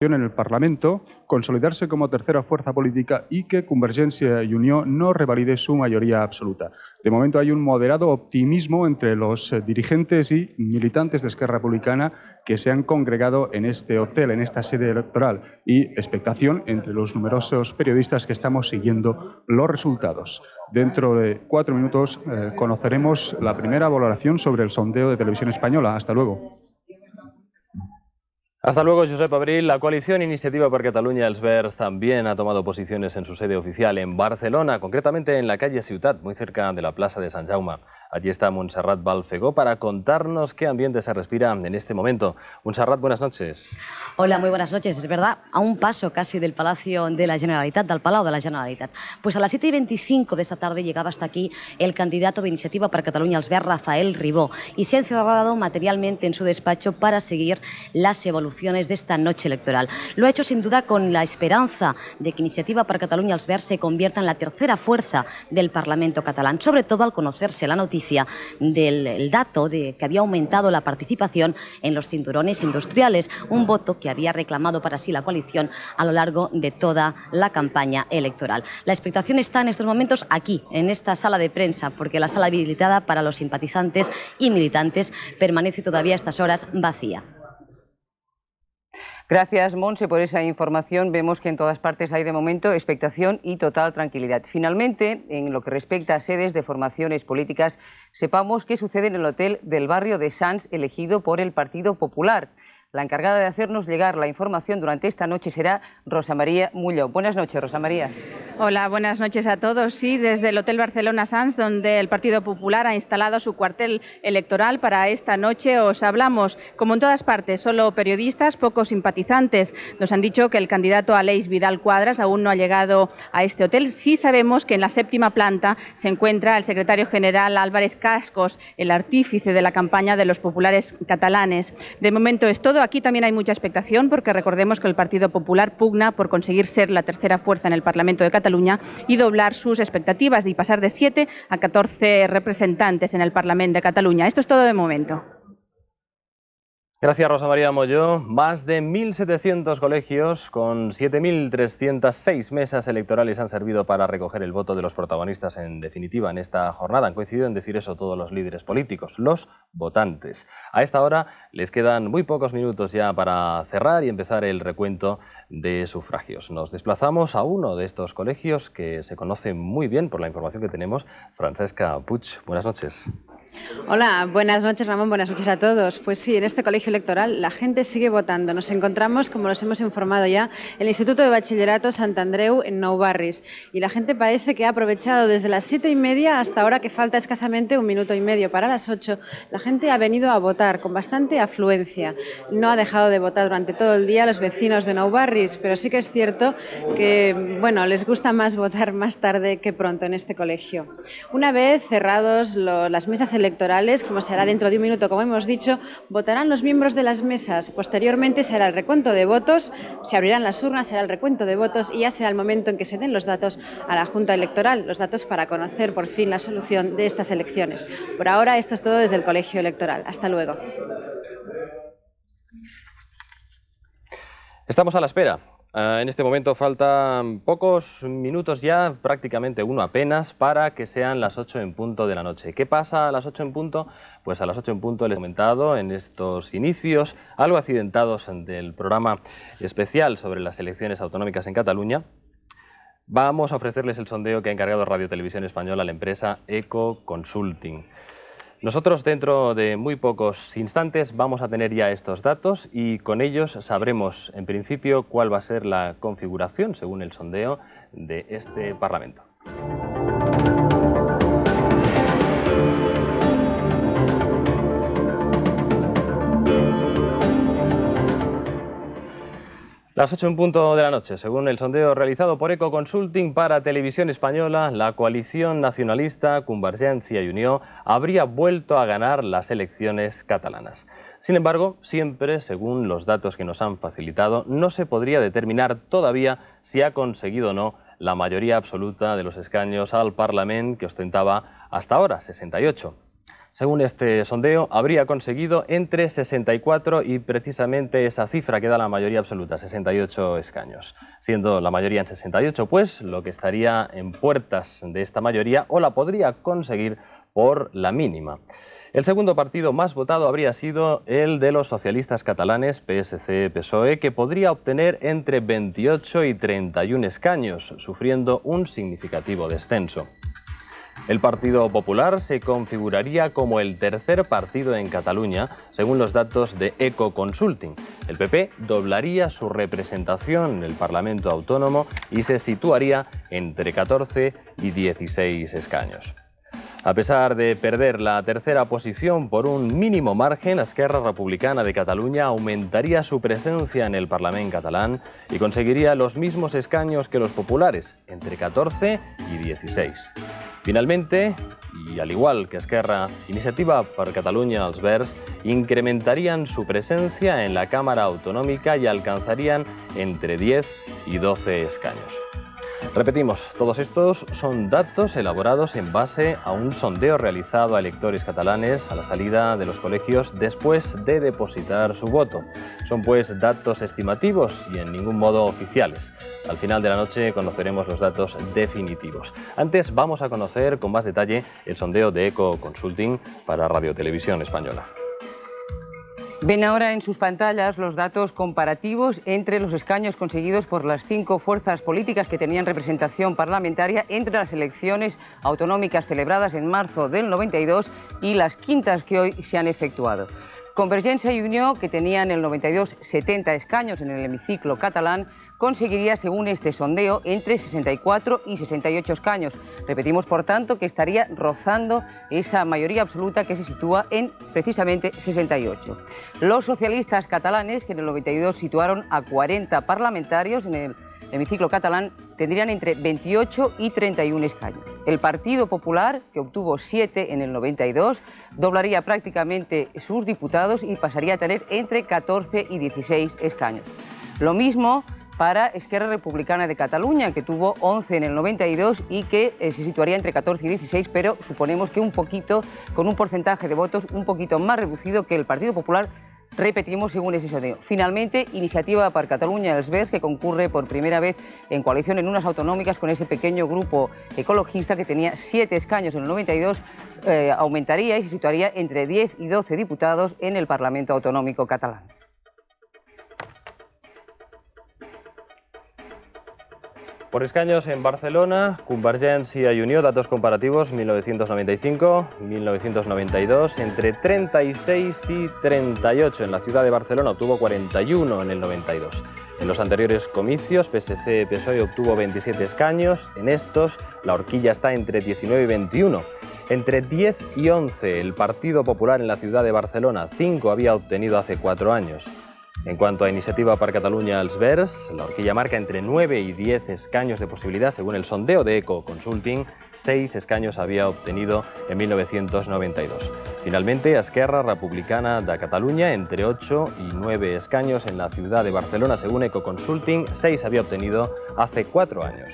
en el Parlamento, consolidarse como tercera fuerza política y que Convergencia y Unió no revalide su mayoría absoluta. De momento hay un moderado optimismo entre los dirigentes y militantes de Esquerra Republicana que se han congregado en este hotel, en esta sede electoral, y expectación entre los numerosos periodistas que estamos siguiendo los resultados. Dentro de 4 minutos conoceremos la primera valoración sobre el sondeo de Televisión Española. Hasta luego. Hasta luego, Josep Abril. La coalición Iniciativa per Catalunya Els Verds también ha tomado posiciones en su sede oficial en Barcelona, concretamente en la calle Ciutat, muy cerca de la Plaza de Sant Jaume. Allí está Montserrat Balfegó para contarnos qué ambiente se respira en este momento. Montserrat, buenas noches. Hola, muy buenas noches. Es verdad, a un paso casi del Palacio de la Generalitat, del Palau de la Generalitat. Pues a las 7:25 de esta tarde llegaba hasta aquí el candidato de Iniciativa per Catalunya Els Verds, Rafael Ribó, y se ha encerrado materialmente en su despacho para seguir las evoluciones de esta noche electoral. Lo ha hecho sin duda con la esperanza de que Iniciativa per Catalunya Els Verds se convierta en la tercera fuerza del Parlamento catalán, sobre todo al conocerse la noticia del dato de que había aumentado la participación en los cinturones industriales, un voto que había reclamado para sí la coalición a lo largo de toda la campaña electoral. La expectación está en estos momentos aquí, en esta sala de prensa, porque la sala habilitada para los simpatizantes y militantes permanece todavía a estas horas vacía. Gracias, Monse, por esa información. Vemos que en todas partes hay de momento expectación y total tranquilidad. Finalmente, en lo que respecta a sedes de formaciones políticas, sepamos qué sucede en el hotel del barrio de Sants, elegido por el Partido Popular. La encargada de hacernos llegar la información durante esta noche será Rosa María Mulló. Buenas noches, Rosa María. Hola, buenas noches a todos. Sí, desde el Hotel Barcelona Sants, donde el Partido Popular ha instalado su cuartel electoral para esta noche, os hablamos, como en todas partes, solo periodistas, pocos simpatizantes. Nos han dicho que el candidato Aleix Vidal Quadras aún no ha llegado a este hotel. Sí sabemos que en la 7ª planta se encuentra el secretario general Álvarez Cascos, el artífice de la campaña de los populares catalanes. De momento es todo. Aquí también hay mucha expectación porque recordemos que el Partido Popular pugna por conseguir ser la tercera fuerza en el Parlamento de Cataluña y doblar sus expectativas y pasar de 7 a 14 representantes en el Parlamento de Cataluña. Esto es todo de momento. Gracias, Rosa María Molló. Más de 1.700 colegios con 7.306 mesas electorales han servido para recoger el voto de los protagonistas en definitiva en esta jornada. Han coincidido en decir eso todos los líderes políticos, los votantes. A esta hora les quedan muy pocos minutos ya para cerrar y empezar el recuento de sufragios. Nos desplazamos a uno de estos colegios que se conoce muy bien por la información que tenemos. Francesca Puig, buenas noches. Hola, buenas noches, Ramón, buenas noches a todos. Pues sí, en este colegio electoral la gente sigue votando. Nos encontramos, como nos hemos informado ya, en el Instituto de Bachillerato Sant Andreu en Nou Barris. Y la gente parece que ha aprovechado desde las 7:30 hasta ahora que falta escasamente 1 minuto y medio para las 8. La gente ha venido a votar con bastante afluencia. No ha dejado de votar durante todo el día los vecinos de Nou Barris, pero sí que es cierto que, bueno, les gusta más votar más tarde que pronto en este colegio. Una vez cerrados las mesas electorales, como será dentro de 1 minuto, como hemos dicho, votarán los miembros de las mesas. Posteriormente será el recuento de votos, se abrirán las urnas, será el recuento de votos y ya será el momento en que se den los datos a la Junta Electoral, los datos para conocer por fin la solución de estas elecciones. Por ahora esto es todo desde el colegio electoral. Hasta luego. Estamos a la espera. En este momento faltan pocos minutos ya, prácticamente uno apenas, para que sean las 8 en punto de la noche. ¿Qué pasa a las 8 en punto? Pues a las 8 en punto les he comentado en estos inicios, algo accidentados del programa especial sobre las elecciones autonómicas en Cataluña. Vamos a ofrecerles el sondeo que ha encargado Radio Televisión Española a la empresa Eco Consulting. Nosotros dentro de muy pocos instantes vamos a tener ya estos datos y con ellos sabremos en principio cuál va a ser la configuración según el sondeo de este Parlamento. Las 8 en punto de la noche, según el sondeo realizado por Eco Consulting para Televisión Española, la coalición nacionalista Convergencia y Unió habría vuelto a ganar las elecciones catalanas. Sin embargo, siempre, según los datos que nos han facilitado, no se podría determinar todavía si ha conseguido o no la mayoría absoluta de los escaños al Parlament que ostentaba hasta ahora, 68. Según este sondeo, habría conseguido entre 64 y precisamente esa cifra que da la mayoría absoluta, 68 escaños. Siendo la mayoría en 68, pues lo que estaría en puertas de esta mayoría o la podría conseguir por la mínima. El segundo partido más votado habría sido el de los socialistas catalanes, PSC-PSOE, que podría obtener entre 28 y 31 escaños, sufriendo un significativo descenso. El Partido Popular se configuraría como el tercer partido en Cataluña, según los datos de Ecoconsulting. El PP doblaría su representación en el Parlamento Autónomo y se situaría entre 14 y 16 escaños. A pesar de perder la tercera posición por un mínimo margen, Esquerra Republicana de Cataluña aumentaría su presencia en el Parlamento catalán y conseguiría los mismos escaños que los populares, entre 14 y 16. Finalmente, y al igual que Esquerra, Iniciativa per Catalunya els Verds incrementarían su presencia en la Cámara Autonómica y alcanzarían entre 10 y 12 escaños. Repetimos, todos estos son datos elaborados en base a un sondeo realizado a electores catalanes a la salida de los colegios después de depositar su voto. Son pues datos estimativos y en ningún modo oficiales. Al final de la noche conoceremos los datos definitivos. Antes vamos a conocer con más detalle el sondeo de Ecoconsulting para Radio Televisión Española. Ven ahora en sus pantallas los datos comparativos entre los escaños conseguidos por las 5 fuerzas políticas que tenían representación parlamentaria entre las elecciones autonómicas celebradas en marzo del 92 y las quintas que hoy se han efectuado. Convergencia y Unió, que tenían el 92 70 escaños en el hemiciclo catalán, conseguiría, según este sondeo, entre 64 y 68 escaños. Repetimos, por tanto, que estaría rozando esa mayoría absoluta que se sitúa en, precisamente, 68. Los socialistas catalanes, que en el 92 situaron a 40 parlamentarios en el hemiciclo catalán, tendrían entre 28 y 31 escaños. El Partido Popular, que obtuvo 7 en el 92, doblaría prácticamente sus diputados y pasaría a tener entre 14 y 16 escaños. Lo mismo para Esquerra Republicana de Cataluña, que tuvo 11 en el 92 y que se situaría entre 14 y 16, pero suponemos que un poquito, con un porcentaje de votos un poquito más reducido que el Partido Popular, repetimos según ese sondeo. Finalmente, Iniciativa per Catalunya els Verds, que concurre por primera vez en coalición en unas autonómicas con ese pequeño grupo ecologista que tenía 7 escaños en el 92, aumentaría y se situaría entre 10 y 12 diputados en el Parlamento Autonómico catalán. Por escaños en Barcelona, Convergència i Unió, datos comparativos 1995-1992, entre 36 y 38. En la ciudad de Barcelona obtuvo 41 en el 92. En los anteriores comicios, PSC-PSOE obtuvo 27 escaños. En estos, la horquilla está entre 19 y 21. Entre 10 y 11, el Partido Popular en la ciudad de Barcelona, 5 había obtenido hace 4 años. En cuanto a Iniciativa per Catalunya els Verds, la horquilla marca entre 9 y 10 escaños de posibilidad. Según el sondeo de Ecoconsulting, 6 escaños había obtenido en 1992. Finalmente, Esquerra Republicana de Catalunya, entre 8 y 9 escaños en la ciudad de Barcelona. Según Ecoconsulting, 6 había obtenido hace 4 años.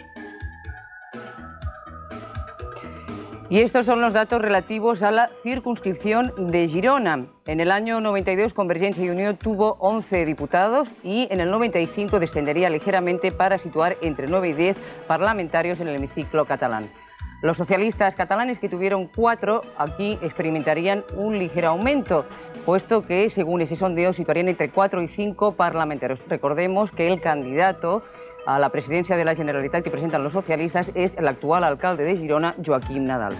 Y estos son los datos relativos a la circunscripción de Girona. En el año 92 Convergencia y Unió tuvo 11 diputados y en el 95 descendería ligeramente para situar entre 9 y 10 parlamentarios en el hemiciclo catalán. Los socialistas catalanes, que tuvieron 4, aquí experimentarían un ligero aumento, puesto que, según ese sondeo, situarían entre 4 y 5 parlamentarios. Recordemos que el candidato a la presidencia de la Generalitat que presentan los socialistas es el actual alcalde de Girona, Joaquim Nadal.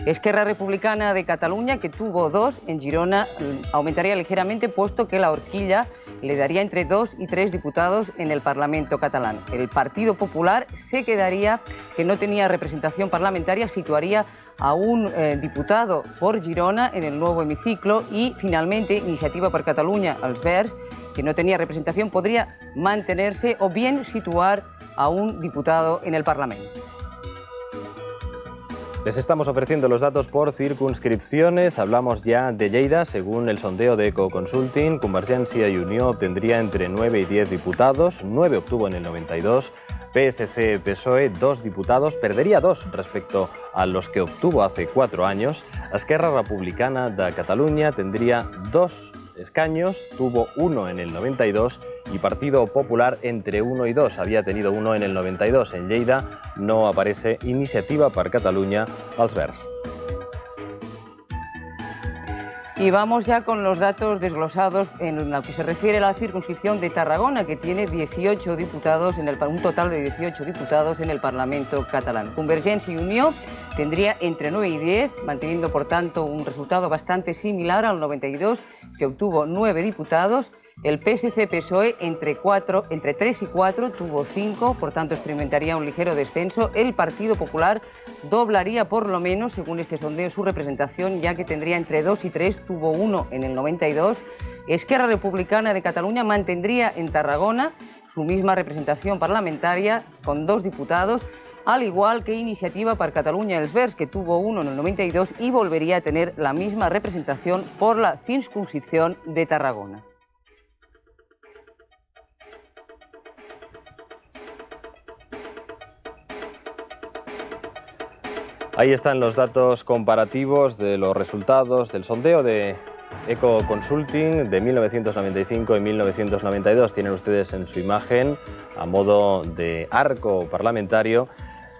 Esquerra Republicana de Cataluña, que tuvo 2 en Girona, aumentaría ligeramente, puesto que la horquilla le daría entre 2 y 3 diputados en el Parlamento catalán. El Partido Popular se quedaría, que no tenía representación parlamentaria, situaría a un diputado por Girona en el nuevo hemiciclo, y finalmente Iniciativa per Catalunya els Verds, que no tenía representación, podría mantenerse o bien situar a un diputado en el Parlamento. Les estamos ofreciendo los datos por circunscripciones. Hablamos ya de Lleida. Según el sondeo de Ecoconsulting, Convergència i Unió obtendría entre 9 y 10 diputados. 9 obtuvo en el 92. PSC-PSOE 2 diputados, perdería 2 respecto a los que obtuvo hace 4 años. Esquerra Republicana de Cataluña tendría 2 escaños, tuvo 1 en el 92 y Partido Popular entre 1 y 2, había tenido 1 en el 92. En Lleida no aparece Iniciativa per Catalunya als Verds. Y vamos ya con los datos desglosados en lo que se refiere a la circunscripción de Tarragona, que tiene 18 diputados, un total de 18 diputados en el Parlamento catalán. Convergencia y Unió tendría entre 9 y 10, manteniendo por tanto un resultado bastante similar al 92, que obtuvo 9 diputados. El PSC-PSOE entre 3 y 4 tuvo 5, por tanto experimentaría un ligero descenso. El Partido Popular doblaría por lo menos, según este sondeo, su representación, ya que tendría entre 2 y 3, tuvo 1 en el 92. Esquerra Republicana de Cataluña mantendría en Tarragona su misma representación parlamentaria con 2 diputados, al igual que Iniciativa per Catalunya els Verds, que tuvo 1 en el 92 y volvería a tener la misma representación por la circunscripción de Tarragona. Ahí están los datos comparativos de los resultados del sondeo de Eco Consulting de 1995 y 1992. Tienen ustedes en su imagen, a modo de arco parlamentario,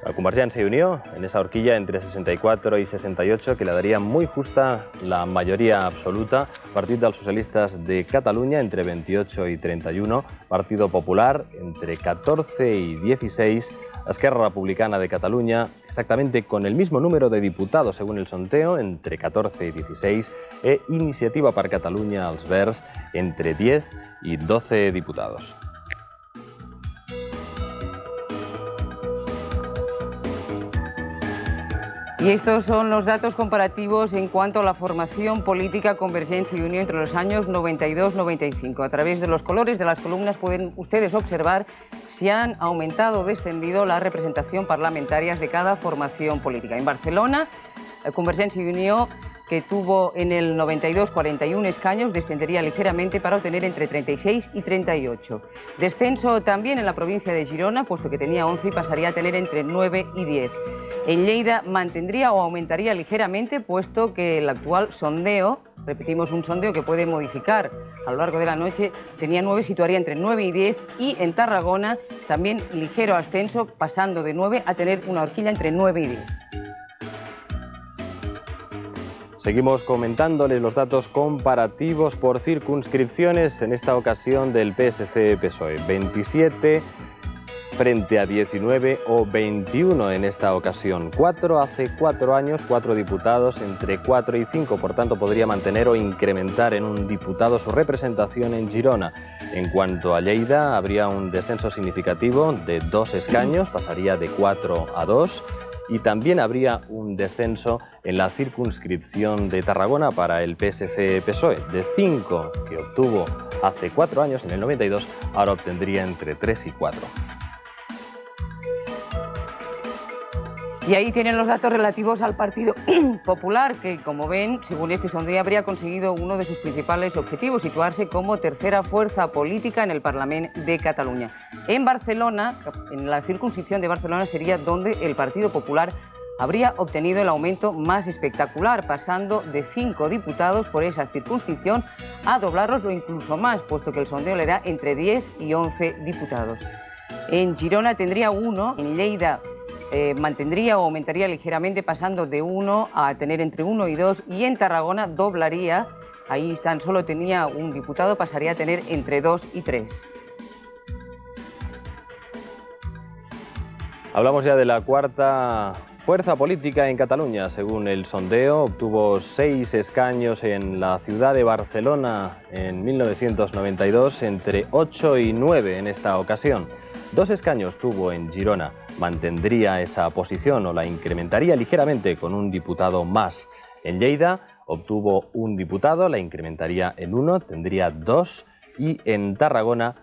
a Convergència i Unió en esa horquilla entre 64 y 68, que le daría muy justa la mayoría absoluta. Partit dels Socialistes de Cataluña entre 28 y 31, Partido Popular entre 14 y 16, Esquerra Republicana de Cataluña exactamente con el mismo número de diputados según el sondeo, entre 14 y 16, e Iniciativa per Catalunya als Verds entre 10 y 12 diputados. Y estos son los datos comparativos en cuanto a la formación política Convergencia y Unió entre los años 92-95. A través de los colores de las columnas pueden ustedes observar si han aumentado o descendido la representación parlamentaria de cada formación política. En Barcelona, Convergencia y Unió, que tuvo en el 92 41 escaños, descendería ligeramente para obtener entre 36 y 38. Descenso también en la provincia de Girona, puesto que tenía 11 y pasaría a tener entre 9 y 10. En Lleida mantendría o aumentaría ligeramente, puesto que el actual sondeo, repetimos, un sondeo que puede modificar a lo largo de la noche, tenía 9, situaría entre 9 y 10, y en Tarragona también ligero ascenso, pasando de 9 a tener una horquilla entre 9 y 10. Seguimos comentándoles los datos comparativos por circunscripciones, en esta ocasión del PSC-PSOE. 27 frente a 19 o 21 en esta ocasión. 4 hace 4 años, 4 diputados entre 4 y 5, por tanto podría mantener o incrementar en un diputado su representación en Girona. En cuanto a Lleida, habría un descenso significativo de 2 escaños, pasaría de 4 a 2. Y también habría un descenso en la circunscripción de Tarragona para el PSC-PSOE. De 5 que obtuvo hace 4 años, en el 92, ahora obtendría entre 3 y 4. Y ahí tienen los datos relativos al Partido Popular, que, como ven, según este sondeo, habría conseguido uno de sus principales objetivos, situarse como tercera fuerza política en el Parlamento de Cataluña. En Barcelona, en la circunscripción de Barcelona, sería donde el Partido Popular habría obtenido el aumento más espectacular, pasando de 5 diputados por esa circunscripción a doblarlos o incluso más, puesto que el sondeo le da entre 10 y 11 diputados. En Girona tendría 1, en Lleida mantendría o aumentaría ligeramente, pasando de 1 a tener entre 1 y 2, y en Tarragona doblaría, ahí tan solo tenía un diputado, pasaría a tener entre 2 y 3. Hablamos ya de la cuarta fuerza política en Cataluña. Según el sondeo, obtuvo 6 escaños en la ciudad de Barcelona en 1992, entre 8 y 9 en esta ocasión. 2 escaños tuvo en Girona, mantendría esa posición o la incrementaría ligeramente con un diputado más. En Lleida obtuvo un diputado, la incrementaría en 1, tendría 2, y en Tarragona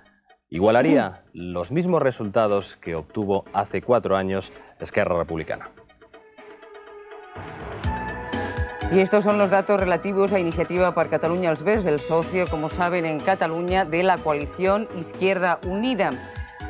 igualaría los mismos resultados que obtuvo hace 4 años Esquerra Republicana. Y estos son los datos relativos a Iniciativa per Catalunya als Verds, el socio, como saben, en Cataluña de la coalición Izquierda Unida.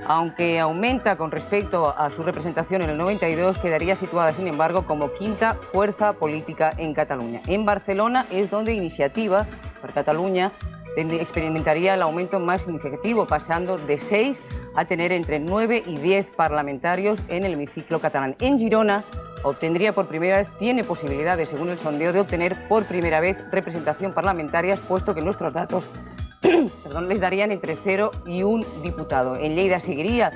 Aunque aumenta con respecto a su representación en el 92, quedaría situada, sin embargo, como quinta fuerza política en Cataluña. En Barcelona es donde Iniciativa per Catalunya experimentaría el aumento más significativo, pasando de 6 a tener entre 9 y 10 parlamentarios en el hemiciclo catalán. En Girona obtendría por primera vez, tiene posibilidades, según el sondeo, de obtener por primera vez representación parlamentaria, puesto que nuestros datos les darían entre 0 y 1 diputado. En Lleida seguiría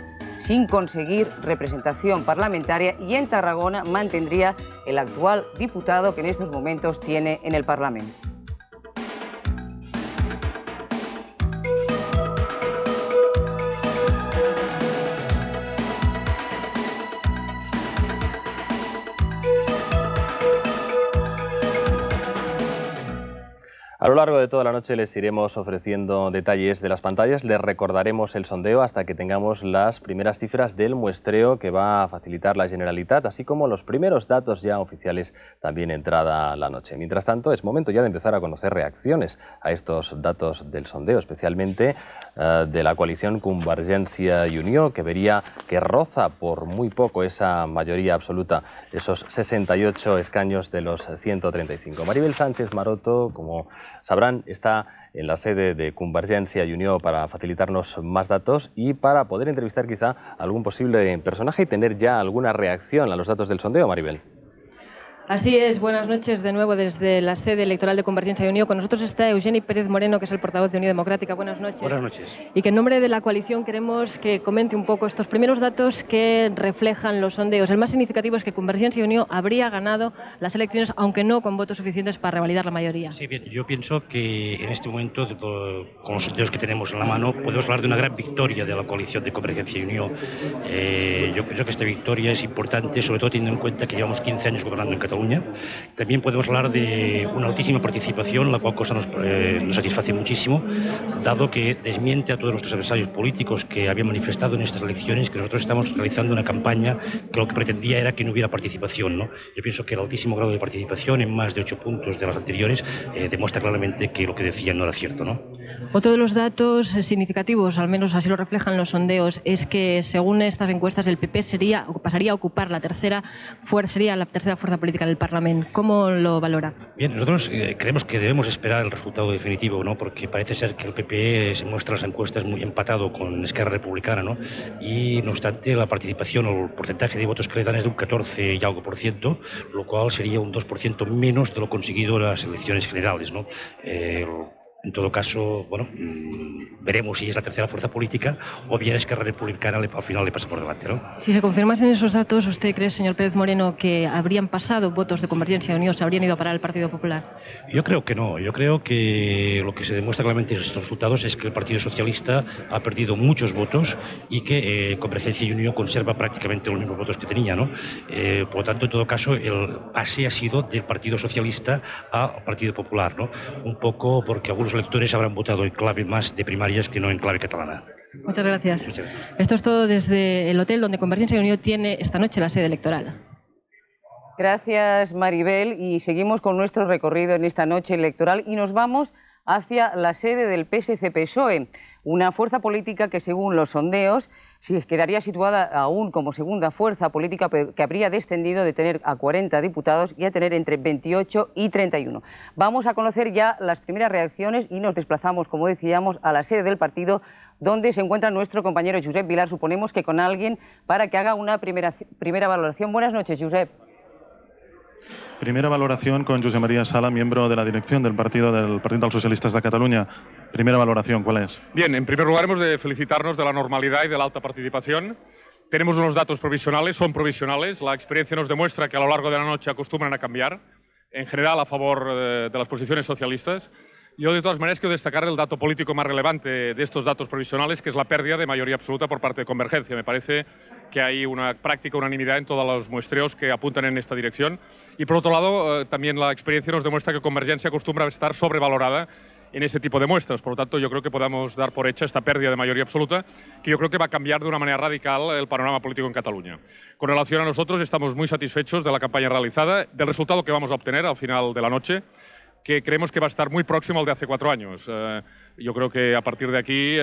sin conseguir representación parlamentaria y en Tarragona mantendría el actual diputado que en estos momentos tiene en el Parlamento. A lo largo de toda la noche les iremos ofreciendo detalles de las pantallas, les recordaremos el sondeo hasta que tengamos las primeras cifras del muestreo que va a facilitar la Generalitat, así como los primeros datos ya oficiales también entrada la noche. Mientras tanto, es momento ya de empezar a conocer reacciones a estos datos del sondeo, especialmente de la coalición Convergència i Unió, que vería que roza por muy poco esa mayoría absoluta, esos 68 escaños de los 135. Maribel Sánchez Maroto, como sabrán, está en la sede de Convergència i Unió para facilitarnos más datos y para poder entrevistar quizá a algún posible personaje y tener ya alguna reacción a los datos del sondeo, Maribel. Así es, buenas noches de nuevo desde la sede electoral de Convergència i Unió. Con nosotros está Eugeni Pérez Moreno, que es el portavoz de Unió Democrática. Buenas noches. Buenas noches. Y que en nombre de la coalición queremos que comente un poco estos primeros datos que reflejan los sondeos. El más significativo es que Convergència i Unió habría ganado las elecciones, aunque no con votos suficientes para revalidar la mayoría. Sí, bien, yo pienso que en este momento, con los sondeos que tenemos en la mano, podemos hablar de una gran victoria de la coalición de Convergència i Unió. Yo pienso que esta victoria es importante, sobre todo teniendo en cuenta que llevamos 15 años gobernando en Cataluña. También podemos hablar de una altísima participación, la cual cosa nos satisface muchísimo, dado que desmiente a todos nuestros adversarios políticos que habían manifestado en estas elecciones que nosotros estamos realizando una campaña que lo que pretendía era que no hubiera participación, ¿no? Yo pienso que el altísimo grado de participación, en más de 8 puntos de las anteriores, demuestra claramente que lo que decían no era cierto, ¿no? Otro de los datos significativos, al menos así lo reflejan los sondeos, es que según estas encuestas el PP pasaría a ocupar sería la tercera fuerza política del Parlamento. ¿Cómo lo valora? Bien, nosotros creemos que debemos esperar el resultado definitivo, ¿no? Porque parece ser que el PP se muestra en las encuestas muy empatado con Esquerra Republicana, ¿no? Y no obstante la participación o el porcentaje de votos que le dan es de un 14 y algo por ciento, lo cual sería un 2% menos de lo conseguido en las elecciones generales, ¿no? En todo caso, bueno, veremos si es la tercera fuerza política o bien Esquerra Republicana al final le pasa por delante, ¿no? Si se confirmasen esos datos, ¿usted cree, señor Pérez Moreno, que habrían pasado votos de Convergència i Unió, se habrían ido a parar al Partido Popular? Yo creo que no. Yo creo que lo que se demuestra claramente en estos resultados es que el Partido Socialista ha perdido muchos votos y que Convergència i Unió conserva prácticamente los mismos votos que tenía, ¿no? Por lo tanto, en todo caso, el pase ha sido del Partido Socialista al Partido Popular, ¿no? Un poco porque algunos electores habrán votado en clave más de primarias que no en clave catalana. Muchas gracias. Esto es todo desde el hotel donde Convergència i Unió tiene esta noche la sede electoral. Gracias, Maribel. Y seguimos con nuestro recorrido en esta noche electoral y nos vamos hacia la sede del PSC-PSOE, una fuerza política que, según los sondeos, quedaría situada aún como segunda fuerza política, que habría descendido de tener a 40 diputados y a tener entre 28 y 31. Vamos a conocer ya las primeras reacciones y nos desplazamos, como decíamos, a la sede del partido, donde se encuentra nuestro compañero Josep Vilar, suponemos que con alguien para que haga una primera valoración. Buenas noches, Josep. Primera valoración con José María Sala, miembro de la dirección del Partido dels Socialistes de Cataluña. Primera valoración, ¿cuál es? Bien, en primer lugar hemos de felicitarnos de la normalidad y de la alta participación. Tenemos unos datos provisionales, son provisionales. La experiencia nos demuestra que a lo largo de la noche acostumbran a cambiar, en general a favor de las posiciones socialistas. Yo, de todas maneras, quiero destacar el dato político más relevante de estos datos provisionales, que es la pérdida de mayoría absoluta por parte de Convergencia. Me parece que hay una práctica unanimidad en todos los muestreos que apuntan en esta dirección. Y, por otro lado, también la experiencia nos demuestra que Convergencia acostumbra a estar sobrevalorada en ese tipo de muestras. Por lo tanto, yo creo que podemos dar por hecha esta pérdida de mayoría absoluta, que yo creo que va a cambiar de una manera radical el panorama político en Cataluña. Con relación a nosotros, estamos muy satisfechos de la campaña realizada, del resultado que vamos a obtener al final de la noche, que creemos que va a estar muy próximo al de hace 4 años. Yo creo que a partir de aquí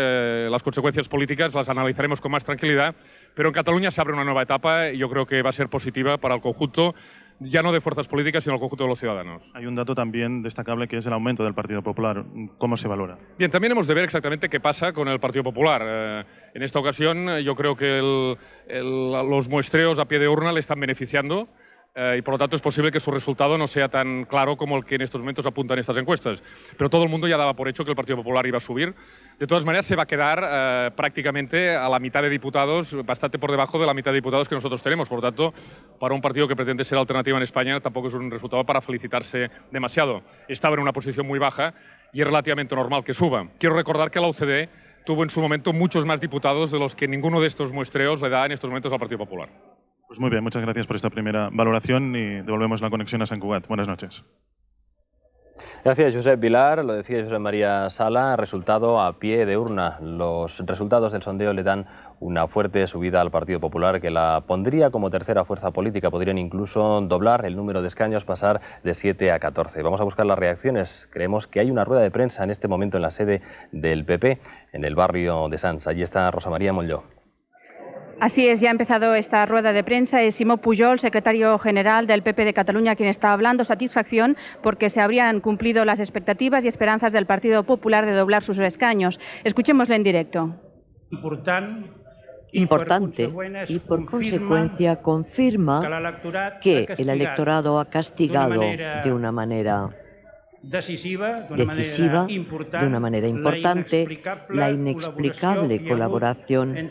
las consecuencias políticas las analizaremos con más tranquilidad, pero en Cataluña se abre una nueva etapa y yo creo que va a ser positiva para el conjunto, ya no de fuerzas políticas, sino el conjunto de los ciudadanos. Hay un dato también destacable que es el aumento del Partido Popular. ¿Cómo se valora? Bien, también hemos de ver exactamente qué pasa con el Partido Popular. En esta ocasión yo creo que los muestreos a pie de urna le están beneficiando y por lo tanto es posible que su resultado no sea tan claro como el que en estos momentos apuntan estas encuestas. Pero todo el mundo ya daba por hecho que el Partido Popular iba a subir. De todas maneras, se va a quedar prácticamente a la mitad de diputados, bastante por debajo de la mitad de diputados que nosotros tenemos. Por lo tanto, para un partido que pretende ser alternativa en España, tampoco es un resultado para felicitarse demasiado. Estaba en una posición muy baja y es relativamente normal que suba. Quiero recordar que la OCDE tuvo en su momento muchos más diputados de los que ninguno de estos muestreos le da en estos momentos al Partido Popular. Pues muy bien, muchas gracias por esta primera valoración y devolvemos la conexión a Sant Cugat. Buenas noches. Gracias, Josep Vilar. Lo decía Josep María Sala, resultado a pie de urna. Los resultados del sondeo le dan una fuerte subida al Partido Popular que la pondría como tercera fuerza política. Podrían incluso doblar el número de escaños, pasar de 7 a 14. Vamos a buscar las reacciones. Creemos que hay una rueda de prensa en este momento en la sede del PP, en el barrio de Sants. Allí está Rosa María Molló. Así es, ya ha empezado esta rueda de prensa. Es Simó Pujol, secretario general del PP de Cataluña, quien está hablando. Satisfacción porque se habrían cumplido las expectativas y esperanzas del Partido Popular de doblar sus escaños. Escuchémosle en directo. Importante y por consecuencia confirma que el electorado ha castigado de una manera decisiva, de una manera importante, la inexplicable colaboración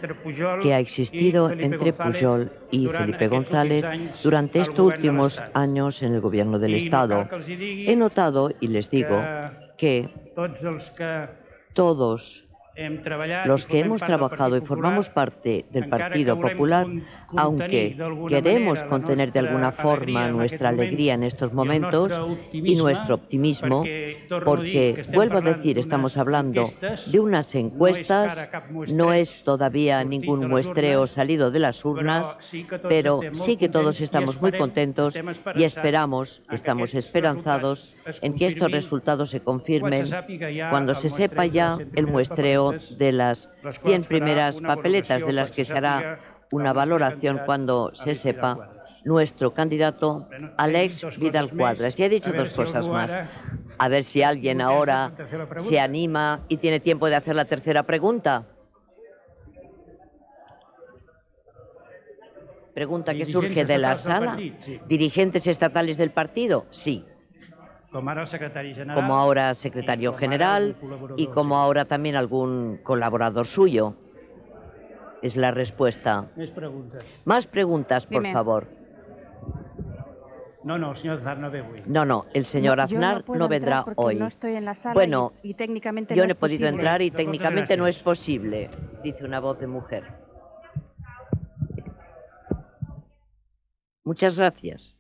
que ha existido entre Pujol y Felipe González durante estos últimos años en el gobierno del Estado. He notado, y les digo, que todos los que hemos trabajado y formamos parte del Partido Popular, aunque queremos contener de alguna forma nuestra alegría en estos momentos y nuestro optimismo, porque, vuelvo a decir, estamos hablando de unas encuestas, no es todavía ningún muestreo salido de las urnas, pero sí que todos estamos muy contentos y esperamos, estamos esperanzados en que estos resultados se confirmen cuando se sepa ya el muestreo de las 100 primeras papeletas, de las que se hará una valoración cuando se sepa nuestro candidato Alex Vidal Quadras. Y he dicho dos cosas más. A ver si alguien ahora se anima y tiene tiempo de hacer la tercera pregunta. Pregunta que surge de la sala. ¿Dirigentes estatales del partido? Sí. Como ahora secretario general y como ahora también algún colaborador suyo. Es la respuesta. Más preguntas, por favor. No, señor Aznar no ve hoy. No, el señor Aznar no vendrá hoy. No estoy en la sala bueno, y técnicamente yo no no he es podido posible. entrar y técnicamente no es posible, dice una voz de mujer. Muchas gracias.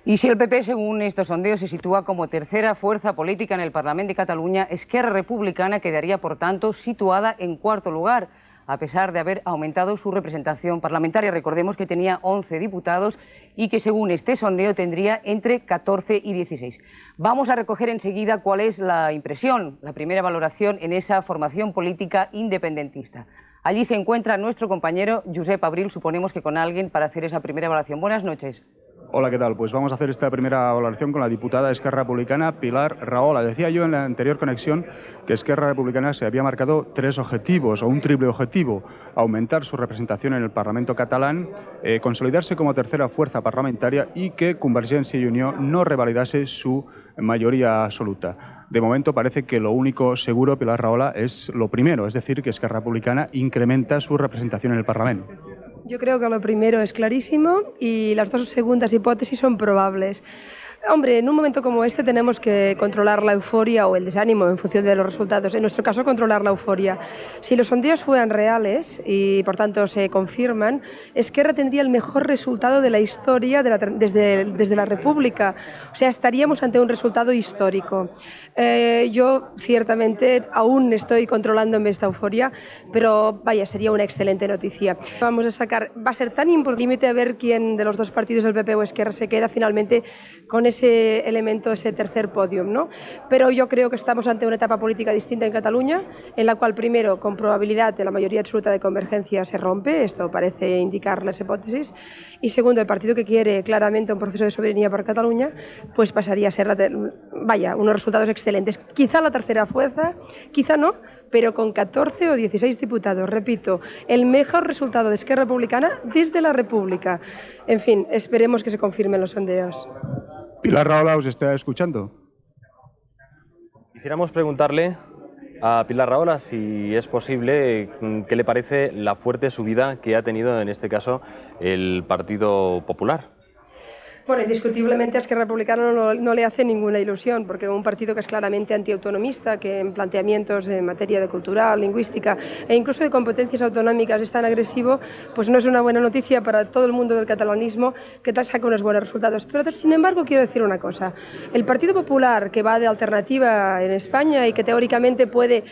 Y si el PP, según estos sondeos, se sitúa como tercera fuerza política en el Parlamento de Cataluña, Esquerra Republicana quedaría, por tanto, situada en cuarto lugar, a pesar de haber aumentado su representación parlamentaria. Recordemos que tenía 11 diputados y que, según este sondeo, tendría entre 14 y 16. Vamos a recoger enseguida cuál es la impresión, la primera valoración en esa formación política independentista. Allí se encuentra nuestro compañero Josep Abril, suponemos que con alguien para hacer esa primera valoración. Buenas noches. Hola, ¿qué tal? Pues vamos a hacer esta primera valoración con la diputada de Esquerra Republicana, Pilar Rahola. Decía yo en la anterior conexión que Esquerra Republicana se había marcado 3 objetivos, o un triple objetivo: aumentar su representación en el Parlamento catalán, consolidarse como tercera fuerza parlamentaria y que Convergencia y Unió no revalidase su mayoría absoluta. De momento parece que lo único seguro, Pilar Rahola, es lo primero, es decir, que Esquerra Republicana incrementa su representación en el Parlamento. Yo creo que lo primero es clarísimo y las dos segundas hipótesis son probables. Hombre, en un momento como este tenemos que controlar la euforia o el desánimo en función de los resultados. En nuestro caso, controlar la euforia. Si los sondeos fueran reales y, por tanto, se confirman, Esquerra tendría el mejor resultado de la historia desde la República. O sea, estaríamos ante un resultado histórico. Yo, ciertamente, aún estoy controlándome esta euforia, pero, vaya, sería una excelente noticia. Vamos a sacar, va a ser tan importante a ver quién de los dos partidos del PP o Esquerra se queda finalmente con ese elemento, ese tercer podium, ¿no? Pero yo creo que estamos ante una etapa política distinta en Cataluña, en la cual primero, con probabilidad de la mayoría absoluta de convergencia se rompe, esto parece indicar las hipótesis, y segundo, el partido que quiere claramente un proceso de soberanía para Cataluña, pues pasaría a ser, unos resultados excelentes. Quizá la tercera fuerza, quizá no, pero con 14 o 16 diputados, repito, el mejor resultado de Esquerra Republicana desde la República. En fin, esperemos que se confirmen los sondeos. Pilar Rahola, ¿os está escuchando? Quisiéramos preguntarle a Pilar Rahola si es posible, ¿qué le parece la fuerte subida que ha tenido en este caso el Partido Popular? Bueno, indiscutiblemente a Esquerra Republicana no le hace ninguna ilusión, porque un partido que es claramente antiautonomista, que en planteamientos en materia de cultural, lingüística e incluso de competencias autonómicas es tan agresivo, pues no es una buena noticia para todo el mundo del catalanismo que saca unos buenos resultados. Pero sin embargo quiero decir una cosa, el Partido Popular, que va de alternativa en España y que teóricamente puede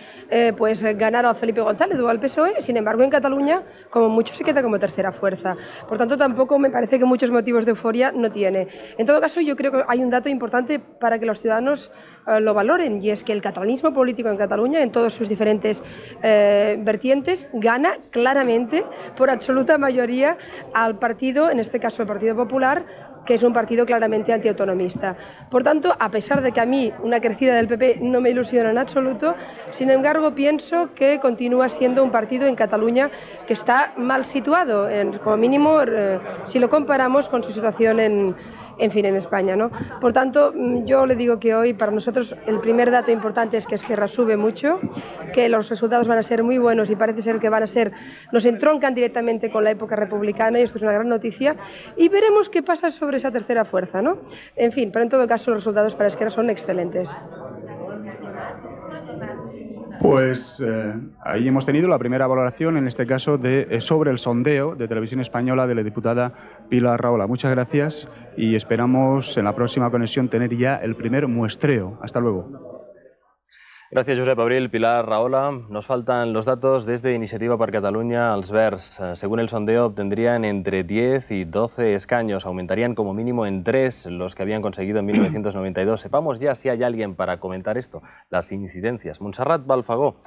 ganar a Felipe González o al PSOE, sin embargo en Cataluña como mucho se queda como tercera fuerza. Por tanto tampoco me parece que muchos motivos de euforia no tiene. En todo caso, yo creo que hay un dato importante para que los ciudadanos lo valoren, y es que el catalanismo político en Cataluña, en todas sus diferentes vertientes, gana claramente por absoluta mayoría al partido, en este caso el Partido Popular, que es un partido claramente antiautonomista. Por tanto, a pesar de que a mí una crecida del PP no me ilusiona en absoluto, sin embargo pienso que continúa siendo un partido en Cataluña que está mal situado, como mínimo si lo comparamos con su situación en España, ¿no? Por tanto, yo le digo que hoy para nosotros el primer dato importante es que Esquerra sube mucho, que los resultados van a ser muy buenos y parece ser que nos entroncan directamente con la época republicana, y esto es una gran noticia, y veremos qué pasa sobre esa tercera fuerza, ¿no? En fin, pero en todo caso los resultados para Esquerra son excelentes. Pues ahí hemos tenido la primera valoración, en este caso, sobre el sondeo de Televisión Española de la diputada Pilar Rahola. Muchas gracias y esperamos en la próxima conexión tener ya el primer muestreo. Hasta luego. Gracias, Josep Abril. Pilar Rahola. Nos faltan los datos desde Iniciativa per Catalunya. Els Verds, según el sondeo, obtendrían entre 10 y 12 escaños. Aumentarían como mínimo en 3 los que habían conseguido en 1992. Sepamos ya si hay alguien para comentar esto, las incidencias. Montserrat Balfagó.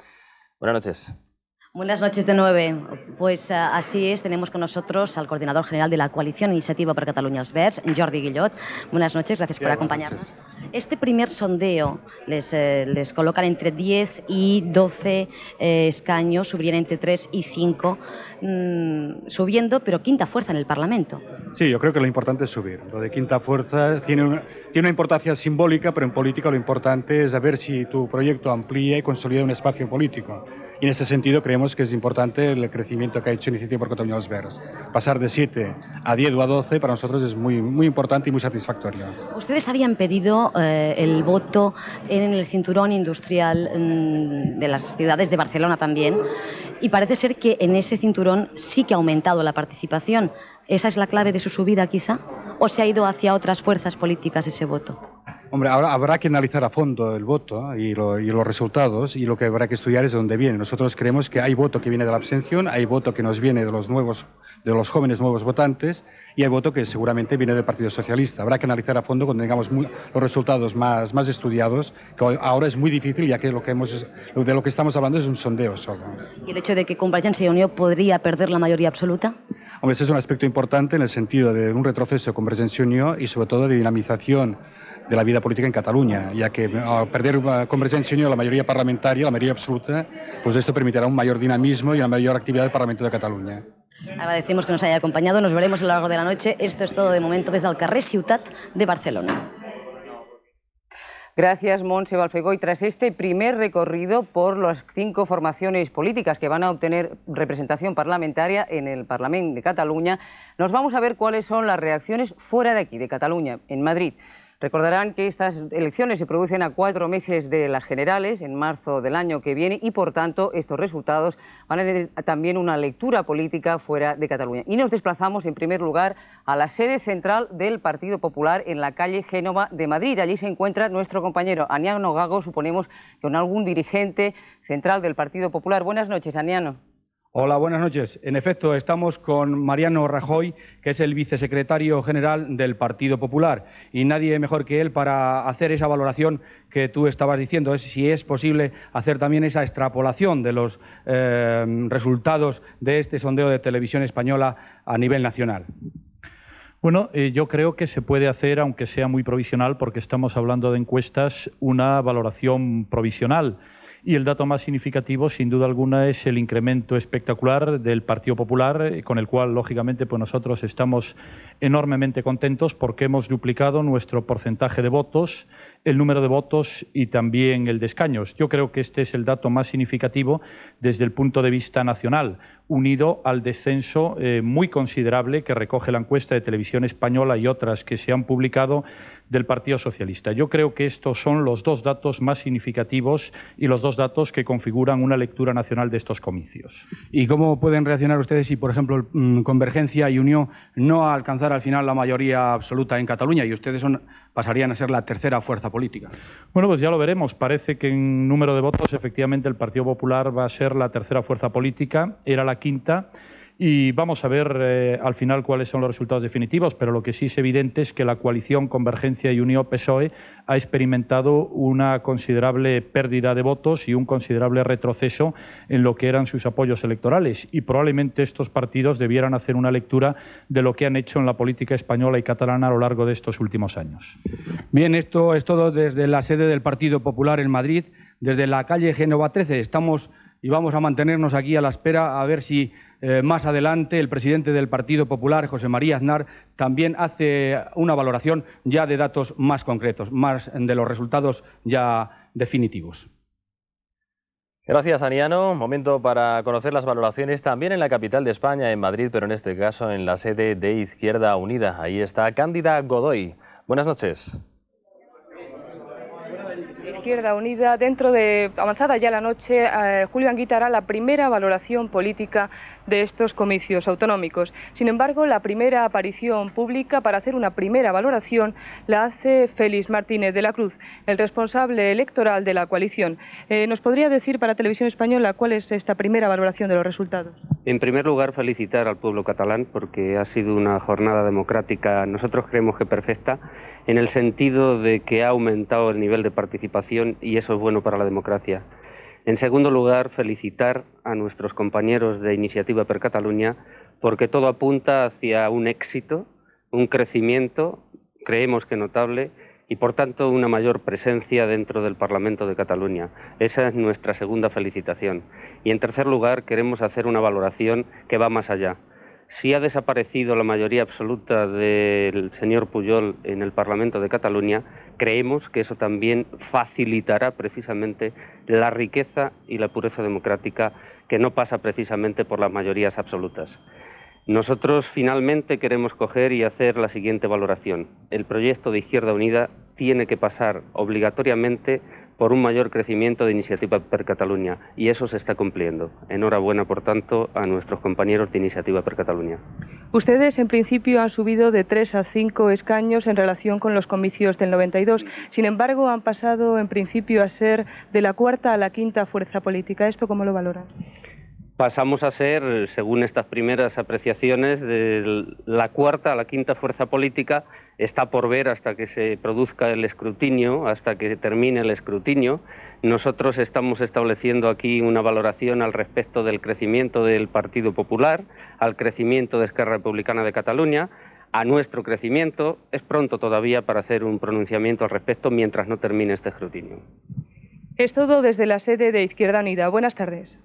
Buenas noches. Buenas noches de nuevo. Pues así es, tenemos con nosotros al coordinador general de la coalición Iniciativa per Catalunya Els Verds, Jordi Guillot. Buenas noches, gracias por acompañarnos. Este primer sondeo les colocan entre 10 y 12 escaños, subirían entre 3 y 5, subiendo, pero quinta fuerza en el Parlamento. Sí, yo creo que lo importante es subir. Lo de quinta fuerza tiene una importancia simbólica, pero en política lo importante es saber si tu proyecto amplía y consolida un espacio político. Y en ese sentido creemos que es importante el crecimiento que ha hecho Iniciativa per Catalunya Els Verds. Pasar de 7 a 10 o a 12 para nosotros es muy importante y muy satisfactorio. Ustedes habían pedido el voto en el cinturón industrial de las ciudades de Barcelona también, y parece ser que en ese cinturón sí que ha aumentado la participación. ¿Esa es la clave de su subida quizá? ¿O se ha ido hacia otras fuerzas políticas ese voto? Hombre, ahora habrá que analizar a fondo el voto y los resultados, y lo que habrá que estudiar es de dónde viene. Nosotros creemos que hay voto que viene de la abstención, hay voto que nos viene de los jóvenes nuevos votantes, y hay voto que seguramente viene del Partido Socialista. Habrá que analizar a fondo cuando tengamos los resultados más estudiados, que ahora es muy difícil, ya que de lo que estamos hablando es un sondeo solo. ¿Y el hecho de que Convergencia y Unió podría perder la mayoría absoluta? Hombre, ese es un aspecto importante en el sentido de un retroceso de Convergencia y Unió y sobre todo de dinamización de la vida política en Cataluña, ya que al perder Convergencia y Unió la mayoría parlamentaria, la mayoría absoluta, pues esto permitirá un mayor dinamismo y una mayor actividad del Parlamento de Cataluña. Agradecemos que nos haya acompañado, nos veremos a lo largo de la noche. Esto es todo de momento desde el carrer Ciutat de Barcelona. Gracias, Montse Balfegó. Y tras este primer recorrido por las 5 formaciones políticas que van a obtener representación parlamentaria en el Parlamento de Cataluña, nos vamos a ver cuáles son las reacciones fuera de aquí, de Cataluña, en Madrid. Recordarán que estas elecciones se producen a 4 meses de las generales, en marzo del año que viene, y por tanto estos resultados van a tener también una lectura política fuera de Cataluña. Y nos desplazamos en primer lugar a la sede central del Partido Popular en la calle Génova de Madrid. Allí se encuentra nuestro compañero Aniano Gago, suponemos con algún dirigente central del Partido Popular. Buenas noches, Aniano. Hola, buenas noches. En efecto, estamos con Mariano Rajoy, que es el vicesecretario general del Partido Popular, y nadie mejor que él para hacer esa valoración que tú estabas diciendo, es si es posible hacer también esa extrapolación de los resultados de este sondeo de Televisión Española a nivel nacional. Bueno, yo creo que se puede hacer, aunque sea muy provisional, porque estamos hablando de encuestas, una valoración provisional. Y el dato más significativo, sin duda alguna, es el incremento espectacular del Partido Popular, con el cual, lógicamente, pues nosotros estamos enormemente contentos porque hemos duplicado nuestro porcentaje de votos, el número de votos y también el de escaños. Yo creo que este es el dato más significativo desde el punto de vista nacional, unido al descenso muy considerable que recoge la encuesta de Televisión Española y otras que se han publicado del Partido Socialista. Yo creo que estos son los dos datos más significativos y los dos datos que configuran una lectura nacional de estos comicios. ¿Y cómo pueden reaccionar ustedes si, por ejemplo, Convergencia y Unió no alcanzara al final la mayoría absoluta en Cataluña y ustedes pasarían a ser la tercera fuerza política? Bueno, pues ya lo veremos. Parece que en número de votos, efectivamente, el Partido Popular va a ser la tercera fuerza política, era la quinta. Y vamos a ver al final cuáles son los resultados definitivos, pero lo que sí es evidente es que la coalición Convergencia y Unió-PSOE ha experimentado una considerable pérdida de votos y un considerable retroceso en lo que eran sus apoyos electorales. Y probablemente estos partidos debieran hacer una lectura de lo que han hecho en la política española y catalana a lo largo de estos últimos años. Bien, esto es todo desde la sede del Partido Popular en Madrid, desde la calle Génova 13. Estamos y vamos a mantenernos aquí a la espera a ver si más adelante el presidente del Partido Popular, José María Aznar, también hace una valoración ya de datos más concretos, más de los resultados ya definitivos. Gracias, Aniano. Momento para conocer las valoraciones también en la capital de España, en Madrid, pero en este caso en la sede de Izquierda Unida. Ahí está Cándida Godoy. Buenas noches. Izquierda Unida, dentro de avanzada ya la noche, Julio Anguita hará la primera valoración política de estos comicios autonómicos. Sin embargo, la primera aparición pública para hacer una primera valoración la hace Félix Martínez de la Cruz, el responsable electoral de la coalición. ¿Nos podría decir para Televisión Española cuál es esta primera valoración de los resultados? En primer lugar, felicitar al pueblo catalán porque ha sido una jornada democrática, nosotros creemos que perfecta, en el sentido de que ha aumentado el nivel de participación y eso es bueno para la democracia. En segundo lugar, felicitar a nuestros compañeros de Iniciativa per Catalunya porque todo apunta hacia un éxito, un crecimiento, creemos que notable, y por tanto una mayor presencia dentro del Parlamento de Cataluña. Esa es nuestra segunda felicitación. Y en tercer lugar, queremos hacer una valoración que va más allá. Si ha desaparecido la mayoría absoluta del señor Pujol en el Parlamento de Cataluña, creemos que eso también facilitará precisamente la riqueza y la pureza democrática que no pasa precisamente por las mayorías absolutas. Nosotros finalmente queremos coger y hacer la siguiente valoración. El proyecto de Izquierda Unida tiene que pasar obligatoriamente por un mayor crecimiento de Iniciativa per Catalunya y eso se está cumpliendo. Enhorabuena, por tanto, a nuestros compañeros de Iniciativa per Catalunya. Ustedes, en principio, han subido de 3 a 5 escaños en relación con los comicios del 92. Sin embargo, han pasado, en principio, a ser de la cuarta a la quinta fuerza política. ¿Esto cómo lo valoran? Pasamos a ser, según estas primeras apreciaciones, de la cuarta a la quinta fuerza política. Está por ver hasta que se produzca el escrutinio, hasta que termine el escrutinio. Nosotros estamos estableciendo aquí una valoración al respecto del crecimiento del Partido Popular, al crecimiento de Esquerra Republicana de Cataluña, a nuestro crecimiento. Es pronto todavía para hacer un pronunciamiento al respecto mientras no termine este escrutinio. Es todo desde la sede de Izquierda Unida. Buenas tardes.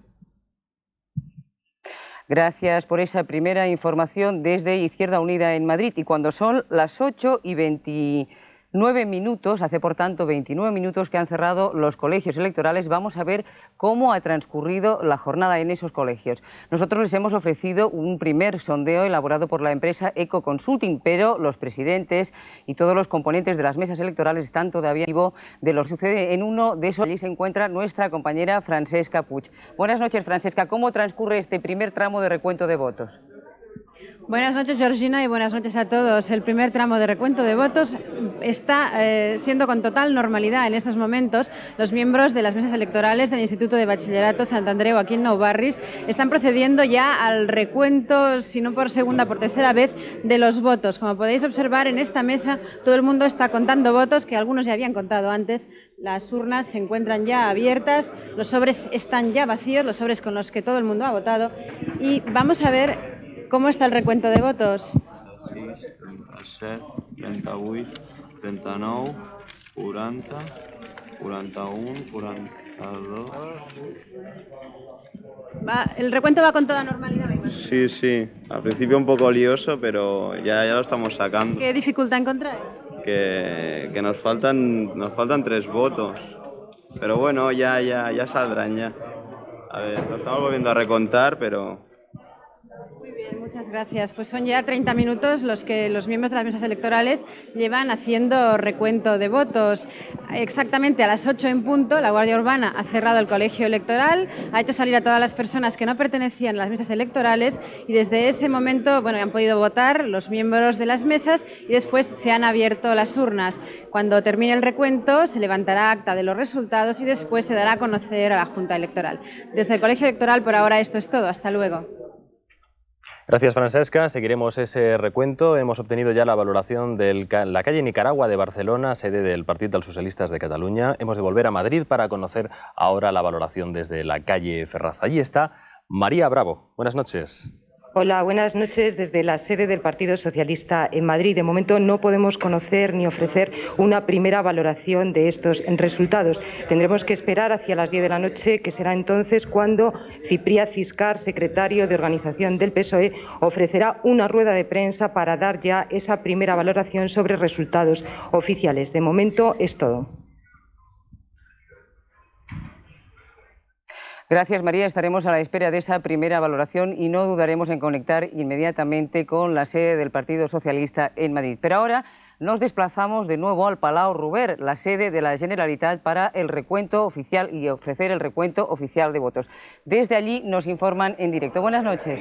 Gracias por esa primera información desde Izquierda Unida en Madrid. Y cuando son las 8:29 minutos, hace por tanto 29 minutos que han cerrado los colegios electorales, vamos a ver cómo ha transcurrido la jornada en esos colegios. Nosotros les hemos ofrecido un primer sondeo elaborado por la empresa Eco Consulting, pero los presidentes y todos los componentes de las mesas electorales están todavía vivos de lo que sucede en uno de esos. Allí se encuentra nuestra compañera Francesca Puig. Buenas noches, Francesca. ¿Cómo transcurre este primer tramo de recuento de votos? Buenas noches, Georgina, y buenas noches a todos. El primer tramo de recuento de votos está siendo con total normalidad en estos momentos. Los miembros de las mesas electorales del Instituto de Bachillerato Sant Andreu, aquí en Nou Barris, están procediendo ya al recuento, si no por segunda, por tercera vez, de los votos. Como podéis observar, en esta mesa todo el mundo está contando votos, que algunos ya habían contado antes. Las urnas se encuentran ya abiertas, los sobres están ya vacíos, los sobres con los que todo el mundo ha votado. Y vamos a ver ¿cómo está el recuento de votos? 36, 37, 38, 39, 40, 41, 42... ¿El recuento va con toda normalidad? Sí, sí. Al principio un poco lioso, pero ya lo estamos sacando. ¿Qué dificultad encontráis? Que nos faltan 3 votos. Pero bueno, ya saldrán ya. A ver, lo estamos volviendo a recontar, pero... Muy bien, muchas gracias. Pues son ya 30 minutos los que los miembros de las mesas electorales llevan haciendo recuento de votos. Exactamente a las 8 en punto, la Guardia Urbana ha cerrado el colegio electoral, ha hecho salir a todas las personas que no pertenecían a las mesas electorales y desde ese momento, bueno, han podido votar los miembros de las mesas y después se han abierto las urnas. Cuando termine el recuento se levantará acta de los resultados y después se dará a conocer a la Junta Electoral. Desde el colegio electoral por ahora esto es todo. Hasta luego. Gracias, Francesca. Seguiremos ese recuento. Hemos obtenido ya la valoración de la calle Nicaragua de Barcelona, sede del Partit dels Socialistes de Catalunya. Hemos de volver a Madrid para conocer ahora la valoración desde la calle Ferraz. Allí está María Bravo. Buenas noches. Hola, buenas noches desde la sede del Partido Socialista en Madrid. De momento no podemos conocer ni ofrecer una primera valoración de estos resultados. Tendremos que esperar hacia las 10 de la noche, que será entonces cuando Ciprià Ciscar, secretario de Organización del PSOE, ofrecerá una rueda de prensa para dar ya esa primera valoración sobre resultados oficiales. De momento es todo. Gracias, María. Estaremos a la espera de esa primera valoración y no dudaremos en conectar inmediatamente con la sede del Partido Socialista en Madrid. Pero ahora nos desplazamos de nuevo al Palau Robert, la sede de la Generalitat, para el recuento oficial y ofrecer el recuento oficial de votos. Desde allí nos informan en directo. Buenas noches.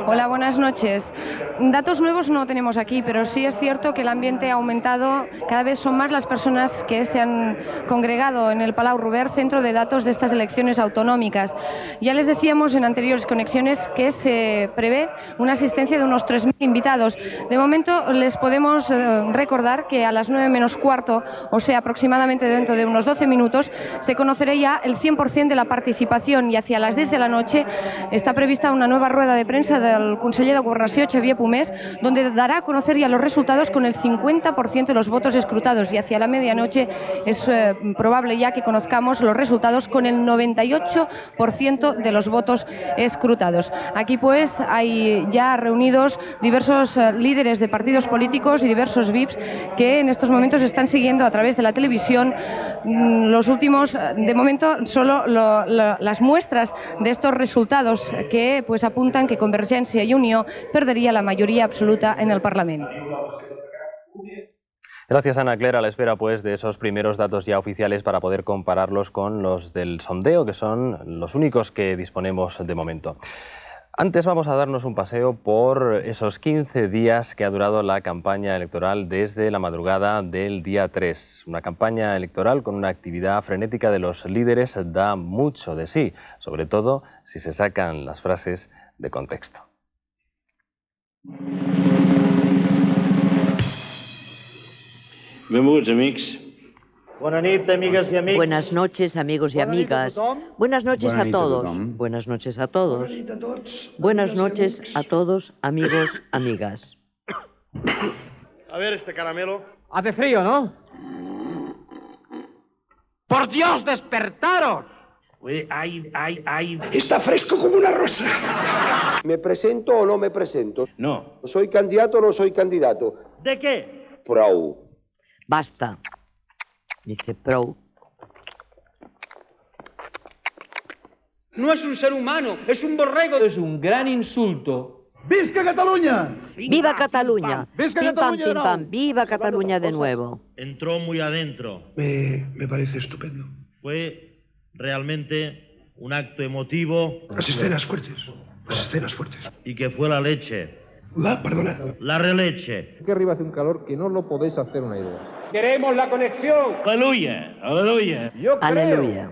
Hola, buenas noches. Datos nuevos no tenemos aquí, pero sí es cierto que el ambiente ha aumentado. Cada vez son más las personas que se han congregado en el Palau Robert, centro de datos de estas elecciones autonómicas. Ya les decíamos en anteriores conexiones que se prevé una asistencia de unos 3.000 invitados. De momento les podemos recordar que a las 9 menos cuarto, o sea, aproximadamente dentro de unos 12 minutos, se conocerá ya el 100% de la participación y hacia las 10 de la noche está prevista una nueva rueda de prensa del conseller de Governació, Xavier Pomés, donde dará a conocer ya los resultados con el 50% de los votos escrutados y hacia la medianoche es probable ya que conozcamos los resultados con el 98% de los votos escrutados. Aquí pues hay ya reunidos diversos líderes de partidos políticos y diversos VIPs que en estos momentos están siguiendo a través de la televisión los últimos, de momento solo las muestras de estos resultados que pues apuntan que Convergència i Unió perdería la mayoría absoluta en el Parlamento. Gracias, Ana Clara. A la espera pues de esos primeros datos ya oficiales para poder compararlos con los del sondeo, que son los únicos que disponemos de momento. Antes vamos a darnos un paseo por esos 15 días que ha durado la campaña electoral desde la madrugada del día 3. Una campaña electoral con una actividad frenética de los líderes da mucho de sí, sobre todo si se sacan las frases de contexto. Benvolguts, amics. Buenas noches, amigos y amigas. Buenas noches a todos. Buenas noches a todos. Buenas noches a todos, amigos, amigas. A ver este caramelo. Hace frío, ¿no? ¡Por Dios, despertaros! Está fresco como una rosa. ¿Me presento o no me presento? No. ¿Soy candidato o no soy candidato? ¿De qué? Prou. Basta. Dice prou. No es un ser humano, es un borrego. Es un gran insulto. ¡Visca Cataluña! ¡Viva Cataluña! ¡Visca Pim, pam, Cataluña de pim, nuevo! pam. ¡Viva Cataluña de nuevo! Entró muy adentro. Me parece estupendo. Fue realmente un acto emotivo. Las escenas fuertes. Las escenas fuertes. Y que fue la leche. La releche. Que arriba hace un calor que no lo podéis hacer una idea. Queremos la conexión. Aleluya, aleluya. Yo Aleluya.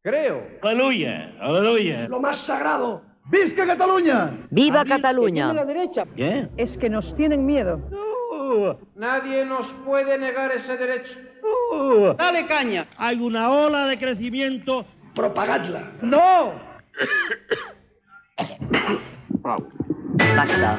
creo. Aleluya, aleluya. Lo más sagrado. ¡Visca Cataluña! ¡Viva Cataluña! La derecha. ¿Qué? Es que nos tienen miedo. Nadie nos puede negar ese derecho. Dale caña. Hay una ola de crecimiento. Propagadla. ¡No! Basta.